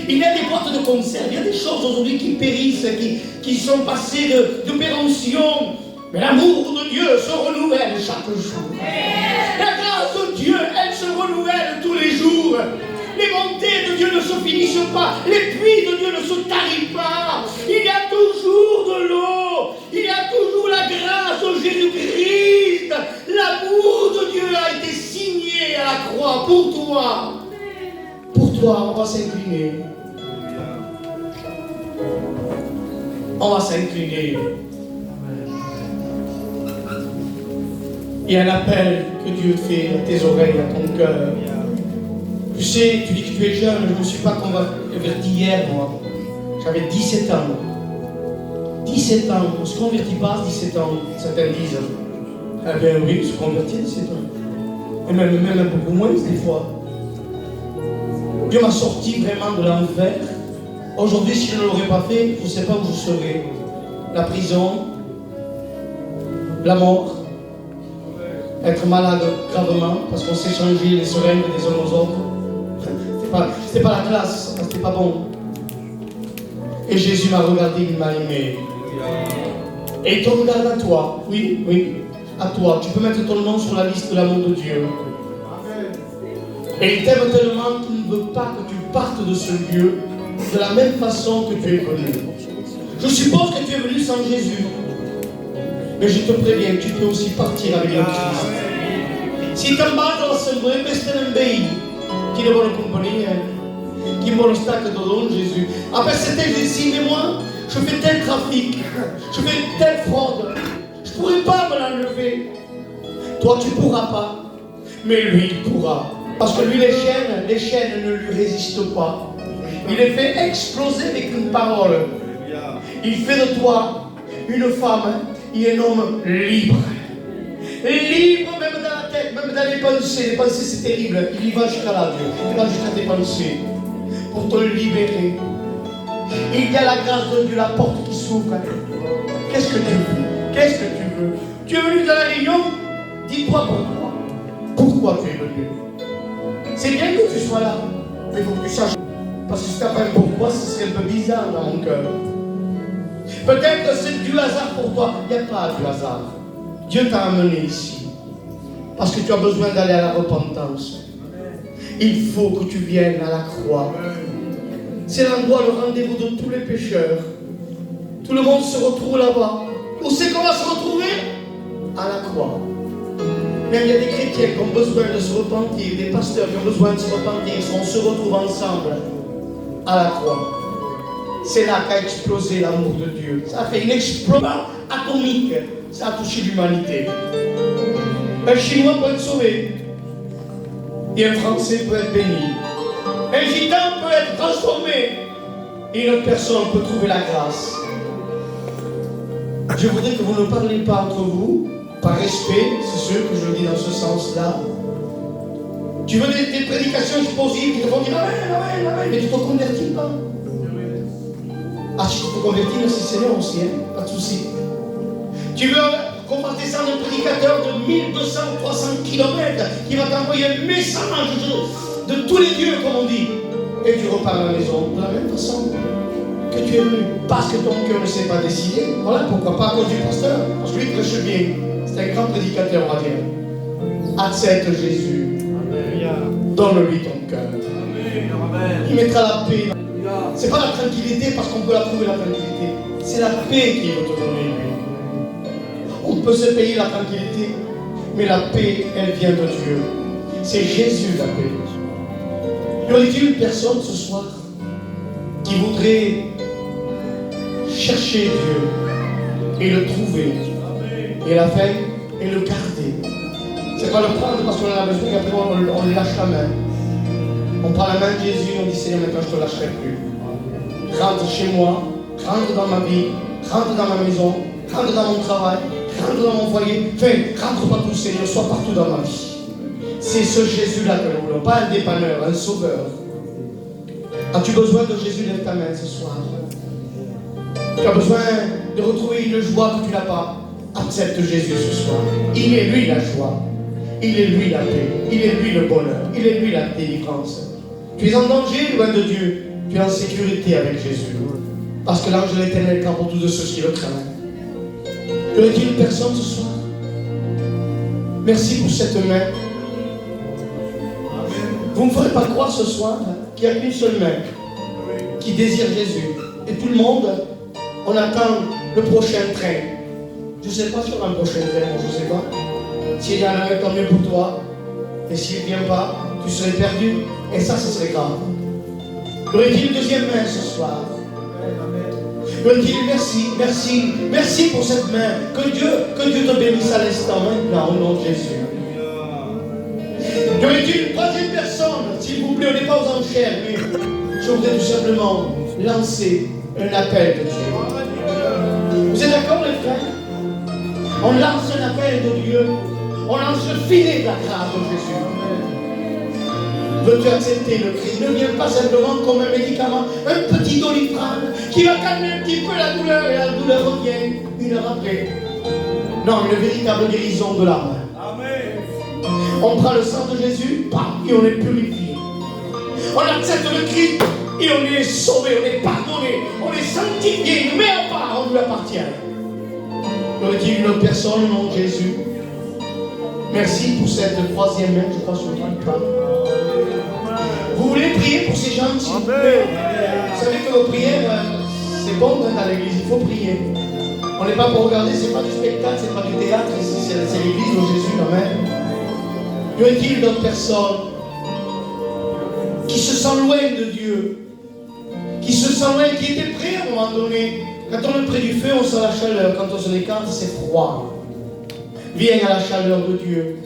Il y a des boîtes de conserve, il y a des choses aujourd'hui qui périssent, qui sont passées de péremption. Mais l'amour de Dieu se renouvelle chaque jour. La grâce de Dieu, elle se renouvelle tous les jours. Les montées de Dieu ne se finissent pas. Les pluies de Dieu ne se tarissent pas. Il y a toujours de l'eau. Il y a toujours la grâce de Jésus-Christ. L'amour de Dieu a été signé à la croix pour toi. Pour toi, on va s'incliner. On va s'incliner. Il y a un appel que Dieu fait à tes oreilles, à ton cœur. Tu sais, tu dis que tu es jeune, je ne me suis pas converti hier, moi. J'avais 17 ans. 17 ans, on ne se convertit pas à 17 ans, certains disent. Eh bien oui, on se convertit à 17 ans. Et même beaucoup moins, des fois. Dieu m'a sorti vraiment de l'enfer. Aujourd'hui, si je ne l'aurais pas fait, je ne sais pas où je serais. La prison, la mort, être malade gravement, parce qu'on s'est changé les seringues des uns aux autres. C'était pas la classe, c'était pas bon. Et Jésus m'a regardé, il m'a aimé. Et il te regarde à toi, oui, à toi. Tu peux mettre ton nom sur la liste de l'amour de Dieu. Et il t'aime tellement qu'il ne veut pas que tu partes de ce lieu de la même façon que tu es venu. Je suppose que tu es venu sans Jésus. Mais je te préviens, tu peux aussi partir avec le Christ. Si tu embarques dans l'assemblée, reste un pays qui ne va le compagnie, qui me reste que de don Jésus. Après c'était Jésus, mais moi, je fais tel trafic, je fais telle fraude, je ne pourrais pas me l'enlever. Toi, tu ne pourras pas, mais lui, il pourra. Parce que lui, les chaînes ne lui résistent pas. Il les fait exploser avec une parole. Il fait de toi une femme et un homme libre. Libre même dans la tête, même dans les pensées. Les pensées, c'est terrible. Il y va jusqu'à là, Dieu. Il va jusqu'à tes pensées pour te libérer. Il y a la grâce de Dieu, la porte qui s'ouvre. Qu'est-ce que tu veux? Qu'est-ce que tu veux? Tu es venu dans la réunion? Dis-toi pourquoi. Pourquoi tu es venu? C'est bien que tu sois là, mais il faut que tu saches. Parce que si tu n'as pas un pourquoi, ce serait un peu bizarre dans mon cœur. Peut-être que c'est du hasard pour toi. Il n'y a pas du hasard. Dieu t'a amené ici. Parce que tu as besoin d'aller à la repentance. Il faut que tu viennes à la croix. C'est l'endroit, le rendez-vous de tous les pécheurs. Tout le monde se retrouve là-bas. Où c'est qu'on va se retrouver? À la croix. Même il y a des chrétiens qui ont besoin de se repentir, des pasteurs qui ont besoin de se repentir, on se retrouve ensemble à la croix. C'est là qu'a explosé l'amour de Dieu. Ça a fait une explosion atomique. Ça a touché l'humanité. Un Chinois peut être sauvé. Et un Français peut être béni. Un Gitan peut être transformé. Et une autre personne peut trouver la grâce. Je voudrais que vous ne parliez pas entre vous, par respect, c'est sûr que je le dis dans ce sens-là. Tu veux des prédications explosives qui te font dire amen, amen, amen, mais tu ne te convertis pas. Ah, si tu te convertis, merci Seigneur aussi, hein, pas de souci. Tu veux qu'on fasse descendre un prédicateur de 1200, 300 km qui va t'envoyer un message de tous les dieux, comme on dit. Et tu repars à la maison de la même façon que tu es venu. Parce que ton cœur ne s'est pas décidé. Voilà pourquoi, pas à cause du pasteur. Parce que lui prêche bien. C'est un grand prédicateur, on va dire. Accepte Jésus. Donne-lui ton cœur. Il mettra la paix. C'est pas la tranquillité parce qu'on peut la trouver la tranquillité. C'est la paix qu'il veut te donner, lui. On peut se payer la tranquillité, mais la paix, elle vient de Dieu. C'est Jésus la paix. Y aurait-il une personne ce soir qui voudrait chercher Dieu et le trouver, et la faire et le garder? C'est pas le prendre parce qu'on a besoin et après on lâche la main. On prend la main de Jésus et on dit Seigneur, maintenant je ne te lâcherai plus. Rentre chez moi, rentre dans ma vie, rentre dans ma maison, rentre dans mon travail, rentre dans mon foyer. Enfin, rentre partout Seigneur, sois partout dans ma vie. C'est ce Jésus-là que nous voulons, pas un dépanneur, un sauveur. As-tu besoin de Jésus? Lève ta main ce soir. Tu as besoin de retrouver une joie que tu n'as pas. Accepte Jésus ce soir. Il est lui la joie. Il est lui la paix. Il est lui le bonheur. Il est lui la délivrance. Tu es en danger loin de Dieu. Tu es en sécurité avec Jésus. Parce que l'ange de l'Éternel campe pour tous de ceux qui le craignent. Y aurait-il une personne ce soir? Merci pour cette main. Vous ne me ferez pas croire ce soir qu'il n'y a qu'une seule main qui désire Jésus. Et tout le monde, on attend le prochain train. Je ne sais pas si on a un prochain train, je ne sais pas. S'il y en a un, tant mieux pour toi. Et s'il ne vient pas, tu serais perdu. Et ça, ce serait grave. Y aurait-il une deuxième main ce soir? Y aurait-il merci pour cette main. Que Dieu te bénisse à l'instant maintenant, au nom de Jésus. Y aurait-il une troisième personne? S'il vous plaît, on n'est pas aux enchères, mais je voudrais tout simplement lancer un appel de Dieu. Vous êtes d'accord, les frères? On lance un appel de Dieu. On lance le filet de la grâce de Jésus. Veux-tu accepter le Christ? Ne viens pas simplement comme un médicament, un petit Doliprane qui va calmer un petit peu la douleur et la douleur revient une heure après. Non, une véritable guérison de l'âme. On prend le sang de Jésus, et on est purifié. On accepte le Christ et on est sauvé, on est pardonné, on est sanctifié, il nous met à part, on lui appartient. Y aurait-il une autre personne au nom de Jésus? Merci pour cette troisième main, je crois sur le pas. Vous voulez prier pour ces gens, s'il vous plaît? Vous savez que vos prières, c'est bon dans l'église, il faut prier. On n'est pas pour regarder, c'est pas du spectacle, c'est pas du théâtre, ici c'est l'église de Jésus quand même. Y aurait-il d'autres personnes qui se sentent loin de Dieu, qui se sentent loin, qui étaient prêts à un moment donné? Quand on est près du feu, on sent la chaleur. Quand on se l'écarte, c'est froid. Viens à la chaleur de Dieu.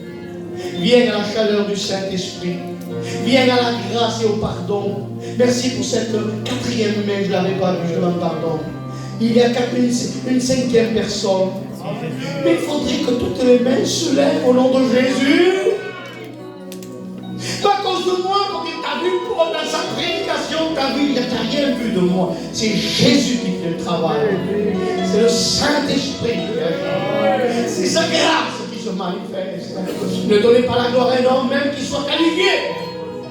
Viens à la chaleur du Saint-Esprit. Viens à la grâce et au pardon. Merci pour cette quatrième main, je ne l'avais pas vue, je demande pardon. Il y a une cinquième personne. Mais il faudrait que toutes les mains se lèvent au nom de Jésus. Pas à cause de moi, comme il t'a vu dans sa prédication, t'as vu, il n'a rien vu de moi. C'est Jésus qui fait le travail. C'est le Saint-Esprit qui agit. C'est sa grâce qui se manifeste. Ne donnez pas la gloire à un homme, même qu'il soit qualifié.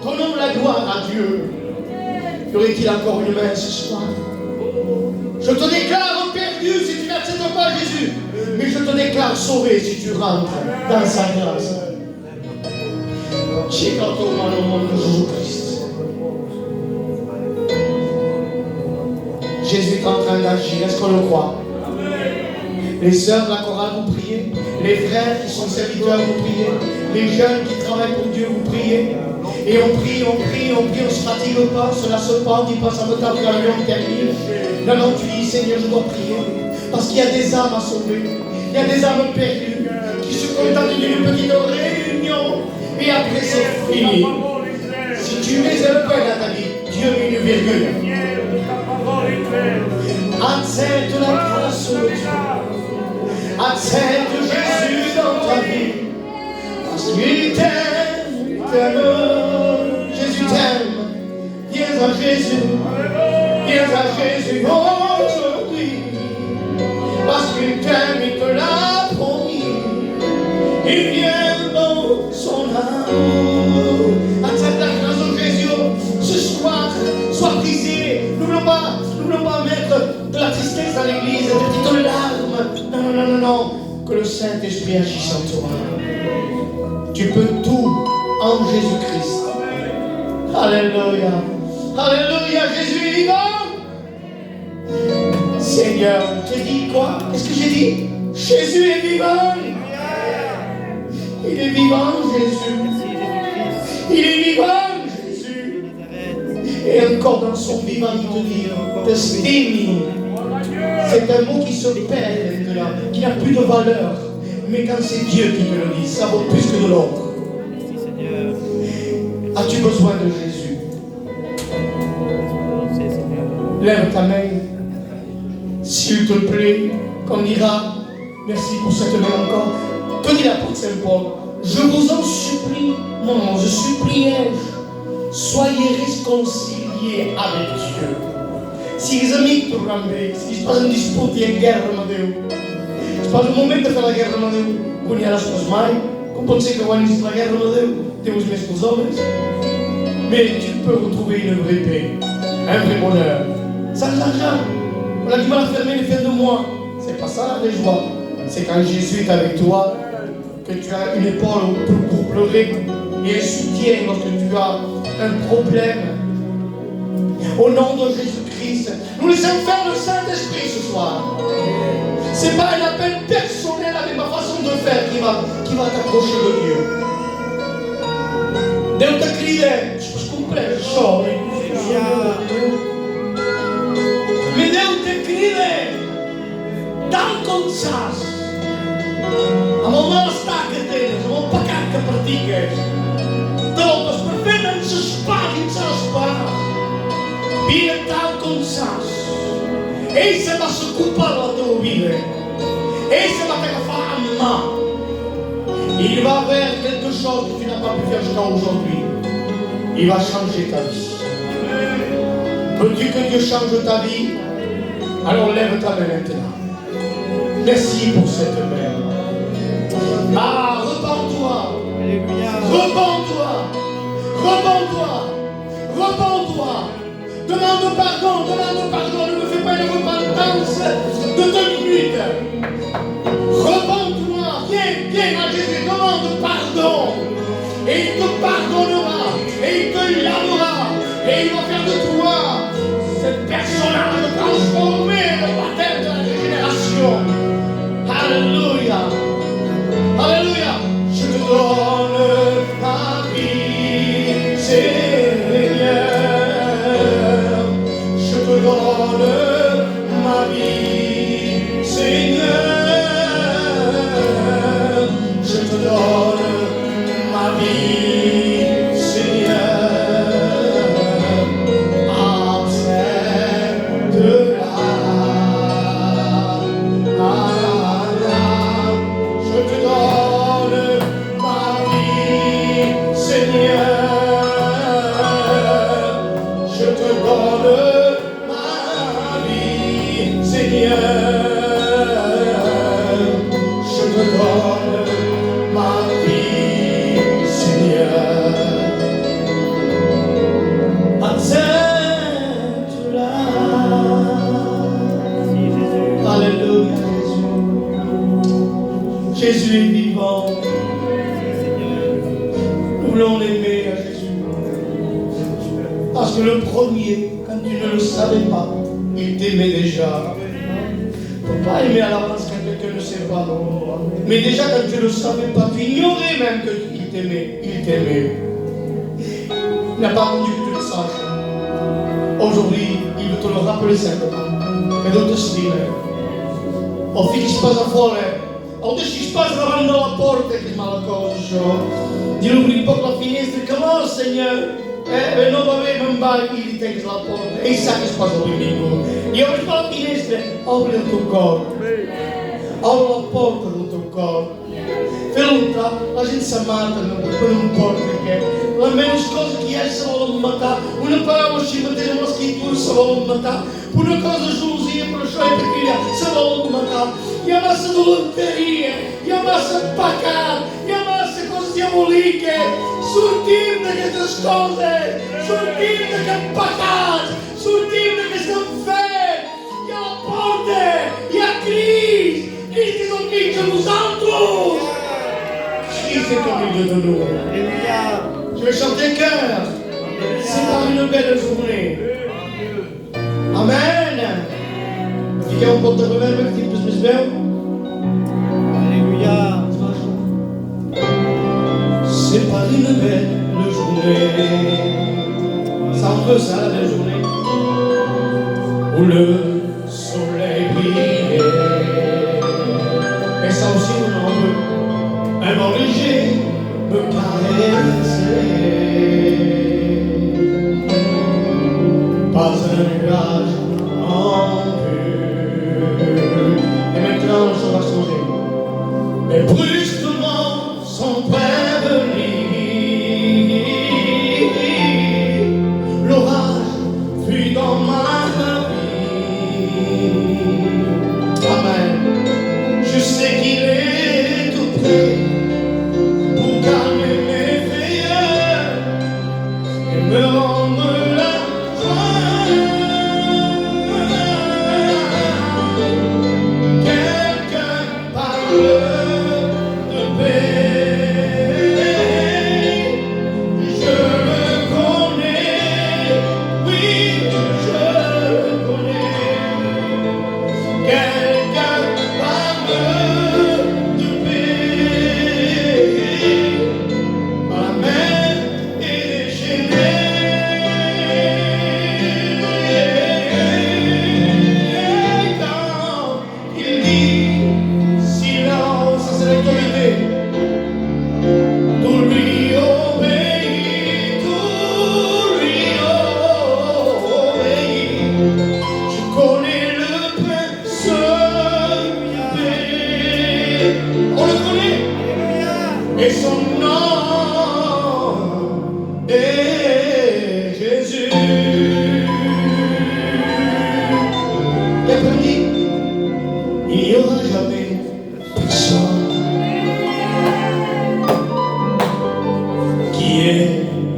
Donnons la gloire à Dieu. Y aurait-il encore une main ce soir? Je te déclare perdu si tu n'acceptes pas Jésus. Mais je te déclare sauvé si tu rentres dans sa grâce. J'ai canté au nom de Jésus-Christ. Jésus est en train d'agir. Est-ce qu'on le croit? Les sœurs de la chorale, vous priez. Les frères qui sont serviteurs, vous priez. Les jeunes qui travaillent pour Dieu, vous priez. Et on prie, on ne se fatigue pas, on ne se lasse pas, on dit pas ça me tape dans l'avion, termine. Non, tu dis Seigneur, je dois prier. Parce qu'il y a des âmes à sauver. Il y a des âmes perdues qui se contentent d'une petite réunion. Et après c'est fini. Si tu mets un point dans ta vie, Dieu met une virgule. Accepte la grâce de Dieu. Accepte Jésus dans ta vie. Parce qu'il t'aime, il t'aime. Jésus t'aime. Viens à Jésus. Viens à Jésus aujourd'hui. Parce qu'il t'aime, il te l'a promis. Il vient dans son amour. Accepte la grâce de Jésus. Ce soir, sois brisé. N'oublions pas mettre de la tristesse à l'église, des petites larmes. Non, non, non, non, non. Que le Saint-Esprit agisse en toi. Tu peux tout en Jésus-Christ. Alléluia. Alléluia, Jésus est vivant. Seigneur, j'ai dit quoi? Qu'est-ce que j'ai dit? Jésus est vivant. Il est vivant, Jésus. Il est vivant, Jésus. Et encore dans son vivant, il te dit, t'estime. C'est un mot qui se perd maintenant, qui n'a plus de valeur. Mais quand c'est Dieu qui te le dit, ça vaut plus que de l'or. As-tu besoin de Jésus? Lève ta main. S'il te plaît, qu'on dira, merci pour cette main encore. Que dit l'apôtre Saint Paul? Je vous en supplie, non, je suppliais, soyez réconciliés avec Dieu. Si les amis te rendent, si je passe une dispute et une guerre, je passe un moment de faire la guerre, on y a las coses mai, com pot ser que guanyis la guerra de Déu, Déus més que els homes, mais tu peux retrouver une vraie paix, un vrai bonheur, sans argent. On a du mal à fermer les fins de mois. C'est pas ça la joie. C'est quand Jésus est avec toi, que tu as une épaule pour pleurer et un soutien lorsque tu as un problème. Au nom de Jésus-Christ, nous laissons faire le Saint-Esprit ce soir. C'est pas un appel personnel avec ma façon de faire qui va t'approcher de Dieu. Déu te crida, je comprends això. Mais Déu te crida tant com saps, amb el malestar que tens, amb el pecat que practiques, tot és perfecte en s'espàs i en s'espàs. Vine tal com saps. Ell se va s'ocupar de la teva vida. Ell se va t'agafar en mà. Il va faire quelque chose que tu n'as pas pu faire jusqu'à aujourd'hui. Il va changer ta vie. Veux-tu que Dieu change ta vie? Alors lève ta main maintenant. Merci pour cette main. Ah, repens-toi. Repens-toi. Repens-toi. Repens-toi. Demande pardon. Ne me fais pas une repentance de 2 minutes. Repens-toi. Viens à Jésus. Demande pardon. Et il te pardonnera. Et il te lavera. Et il va faire de toi cette personne transformée dans le baptême de la régénération. Alléluia. Alléluia. Je te donne ma vie, Seigneur. Je te donne ma vie, Seigneur. Je te donne ma vie, Seigneur. Jésus est vivant. Nous voulons l'aimer à Jésus. Parce que le premier, quand tu ne le savais pas, il t'aimait déjà. Tu ne peux pas aimer à l'avance quand quelqu'un ne sait pas. Mais déjà quand tu ne le savais pas, tu ignorais même qu'il t'aimait. Il t'aimait. Il n'a pas rendu que tu le saches. Aujourd'hui, il veut te le rappeler simplement. Que Dio ti stile. Ho figli sposa fuori. Ho deciso spazio davanti alla porta che mala cosa. Dio apri un po' la finestra, come on Signore. E non aveva un bar che tiene la porta. E sa che spazio l'inimico. Io apri la finestra, apri il tuo cuore. apre la porta del teu cor. Feu-lo entrar, la gent se mata per un porc aquest. La menys cosa que hi ha se volen matar. Una paraula així mateix amb l'escriptura se volen matar. Una cosa de gelosia, però això és que hi ha, se volen matar. Hi ha massa dolenteria, hi ha massa pecat, hi ha massa coses diabòliques. Sortim d'aquestes coses, sortim d'aquest pecat, sortim d'aquest enfer. Hi ha la porta, hi ha Crist, Crist és al mig de nosaltres. Christ est au milieu de nous. Je vais chanter un chœur. C'est pas une belle journée. Amen. Fiquem un poc de reverb que tinc més veu. Alléluia. C'est pas une belle journée. Ça en veut ça, la belle journée. Où le soleil brille. Et ça aussi on en veut. Un vent léger me caressait. Pas un nuage en vue. Et maintenant ça va changer. Mais brusquement sans prévenir, l'orage fuit dans ma vie. Amen. Je sais qu'il est tout près. Me rendre la joie. Quelqu'un parle de paix. Je le connais, oui, je le connais. Quelqu'un parle de paix. Ma mer est déchaînée. Et son nom est Jésus. Et puis, il n'y aura jamais personne qui ait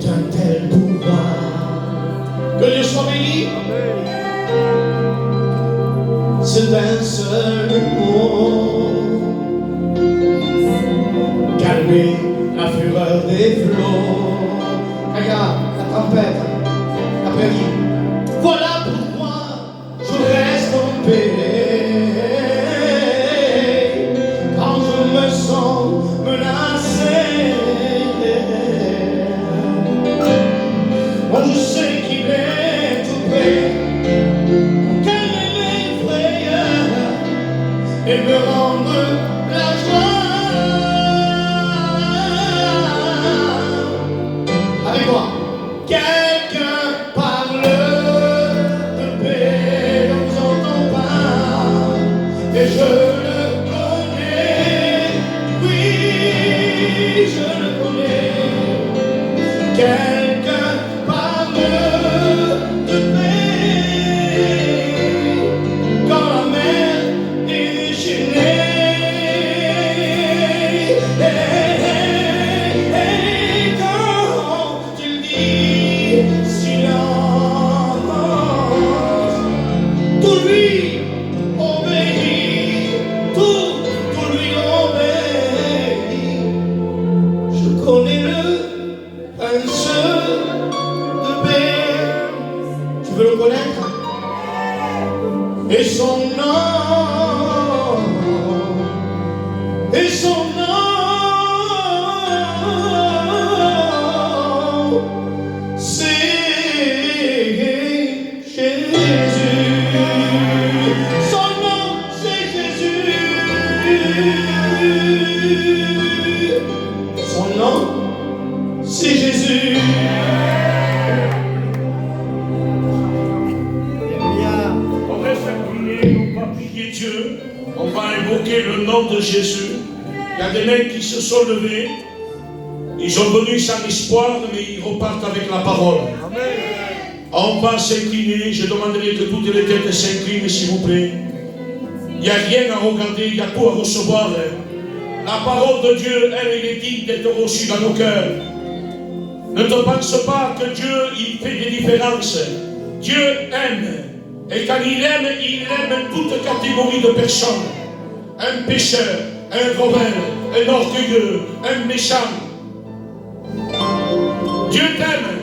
un tel pouvoir. Que Dieu soit béni. C'est un seul mot. Calmer la fureur des flots. Regarde, la tempête, après dit, voilà pourquoi je reste en paix. Quand je me sens menacé, moi je sais qu'il est tout près pour calmer mes frayeurs et me rendre la joie. Quelqu'un parle de paix, on vous entend pas, et je le connais, oui, je le connais. Quelqu'un parle de paix, quand la mer est déchaînée. Tout lui obéit, tout lui obéit. Je connais le prince de paix. Tu veux le connaître? Et son nom, et son nom, c'est Jésus. Son nom, c'est Jésus. Son nom, c'est Jésus. On reste prier, on va prier Dieu. On va invoqué le nom de Jésus. Il y a des mecs qui se sont levés. Ils ont venu sans espoir, mais ils repartent avec la parole. On va s'incliner. Je demanderai que toutes les têtes s'inclinent, s'il vous plaît. Il n'y a rien à regarder, il y a tout à recevoir. La parole de Dieu, elle est digne d'être reçue dans nos cœurs. Ne te pense pas que Dieu, il fait des différences. Dieu aime. Et quand il aime toute catégorie de personnes. Un pécheur, un rebelle, un orgueilleux, un méchant. Dieu t'aime.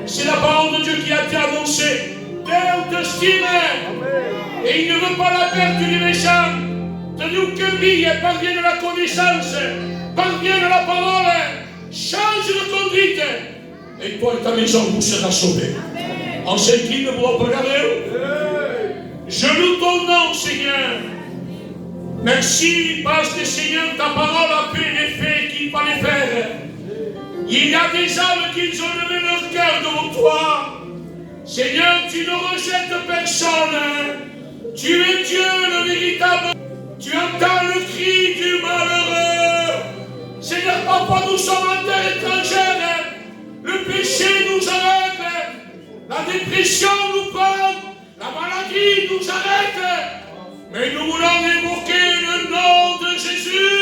C'est la parole de Dieu qui a été annoncée. Dieu te stime. Et il ne veut pas la perte du méchant. De nous que vie parvienne à la connaissance, parvienne à la parole, change de conduite. Et toi et ta maison, vous serez sauvés. On s'incline pour regarder. Je loue ton nom, Seigneur. Merci parce que, Seigneur, ta parole a fait l'effet qu'il fallait faire. Il y a des âmes qui ont levé leur cœur devant toi. Seigneur, tu ne rejettes personne. Tu es Dieu, le véritable. Tu entends le cri du malheureux. Seigneur, papa, nous sommes en terre étrangère. Le péché nous arrête. La dépression nous prend. La maladie nous arrête. Mais nous voulons évoquer le nom de Jésus.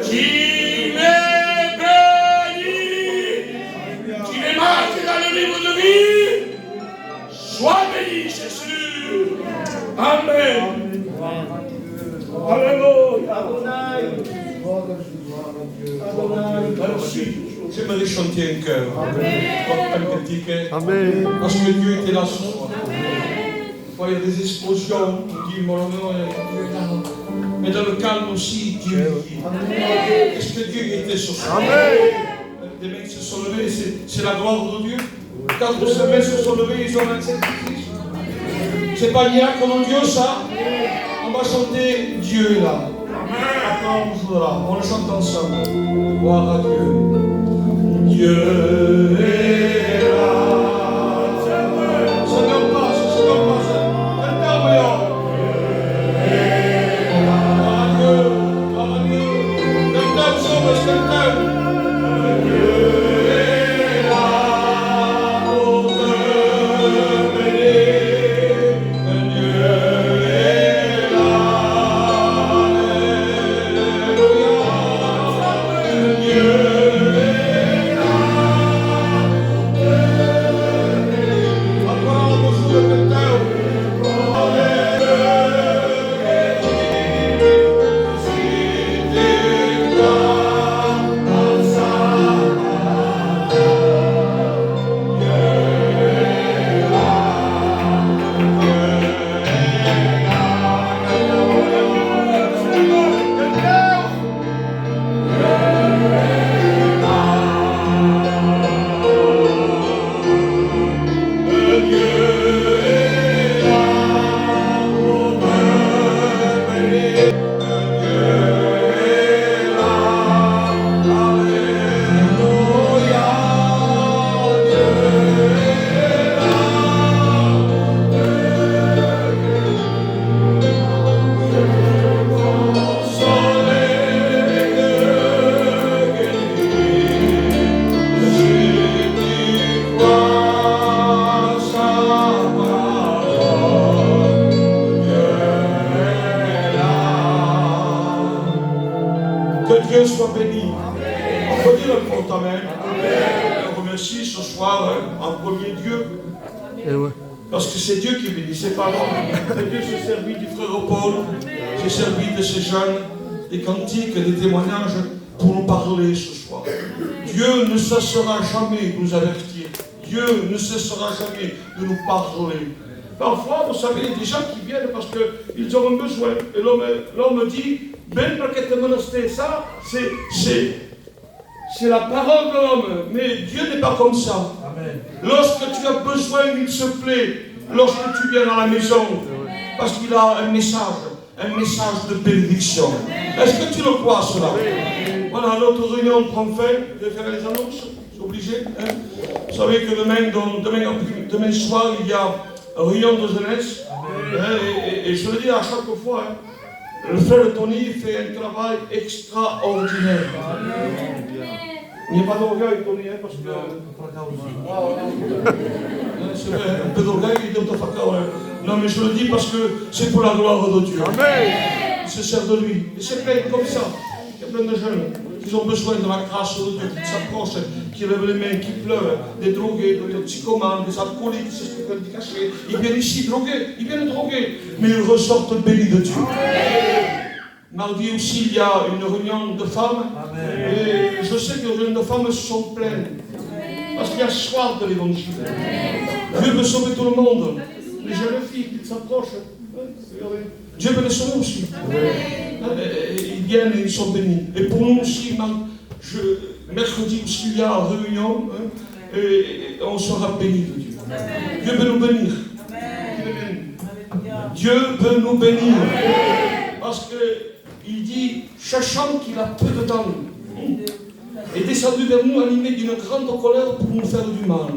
Qu'il est béni. Qu'il est marqué dans le livre de vie. Sois béni, Jésus. Amen. Alléluia. Merci. J'aimerais chanter un cœur. Un cantique. Parce que Dieu était là ce soir. Il y a des explosions, on dit, Dieu est là. Mais dans le calme aussi, Dieu est dit. Est-ce que Dieu était ce soir? Des mecs se sont levés, c'est la gloire de Dieu. 4 semaines se sont levés, ils ont accepté Christ. C'est pas miracle mon Dieu ça. On va chanter Dieu est là. Attends, là. On le chante ensemble. Gloire à Dieu. Dieu est là. Seigneur passe. Cantons, gloire à Dieu. Cantons, sauve, cantons. Que Dieu soit béni. On peut dire le compte Amen. On remercie ce soir en premier Dieu. Parce que c'est Dieu qui bénit, c'est pas moi. Et Dieu s'est servi du frère Paul, s'est servi de ces jeunes, des cantiques, des témoignages pour nous parler ce soir. Dieu ne cessera jamais de nous avertir. Dieu ne cessera jamais de nous parler. Parfois, vous savez, il y a des gens qui viennent parce qu'ils ont un besoin. Et l'homme dit, ben perché te monastère, ça, c'est la parole de l'homme. Mais Dieu n'est pas comme ça. Amen. Lorsque tu as besoin, il se plaît. Lorsque tu viens dans la maison, parce qu'il a un message de bénédiction. Est-ce que tu le crois, cela? Voilà, notre réunion prend fin. Je vais faire les annonces. C'est obligé. Hein? Vous savez que demain soir, il y a une réunion de jeunesse. Hein, et je le dis à chaque fois, hein, Le frère Tony fait un travail extraordinaire. Il n'y a pas d'orgueil, Tony, hein, parce que... C'est vrai, un peu d'orgueil, il donne non, mais je le dis parce que c'est pour la gloire de Dieu. Amen. Il se sert de lui. Et c'est plein comme ça. Il y a plein de jeunes qui ont besoin de la grâce de Dieu, qui s'approchent, qui lèvent les mains, qui pleurent, des drogués, des toxicomanes, des alcooliques, des cachés. Ils viennent ici drogués, ils viennent drogués, mais ils ressortent bénis de Dieu. Amen. Mardi aussi, il y a une réunion de femmes. Amen. Et je sais que les réunions de femmes sont pleines. Parce qu'il y a soif de l'évangile. Dieu veut sauver tout le monde. Les jeunes filles qui s'approchent. Dieu veut les sauver aussi. Ils viennent et ils sont bénis. Et pour nous aussi, mercredi aussi, il y a une réunion. Et on sera bénis de Dieu. Dieu veut nous bénir. Dieu veut nous bénir. Parce qu'il dit, sachant qu'il a peu de temps, est descendu vers nous animé d'une grande colère pour nous faire du mal.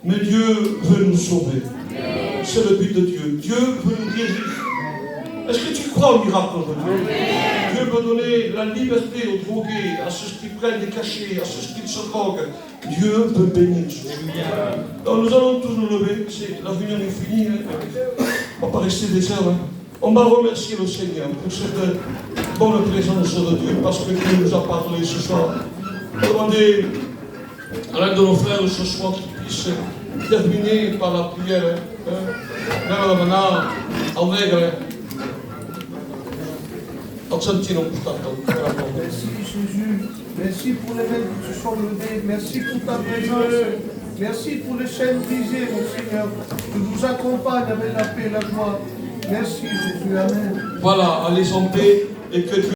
Mais Dieu veut nous sauver. C'est le but de Dieu. Dieu veut nous guérir. Est-ce que tu crois au miracle de Dieu? Dieu veut donner la liberté aux drogués, à ceux qui prennent des cachets, à ceux qui se droguent. Dieu veut bénir. Alors nous allons tous nous lever. La réunion est finie. Hein. On ne va pas rester des heures. Hein. On va remercier le Seigneur pour cette bonne présence de Dieu, parce que Dieu nous a parlé ce soir. Demandez à l'un de nos frères ce soir qu'il puisse terminer par la prière. Merci Jésus, merci pour les mains qui se sont levées, merci pour ta présence, merci pour les chaînes brisées, mon Seigneur. Tu nous accompagnes avec la paix et la joie. Merci Jésus, amen. Voilà, allez en paix et que Dieu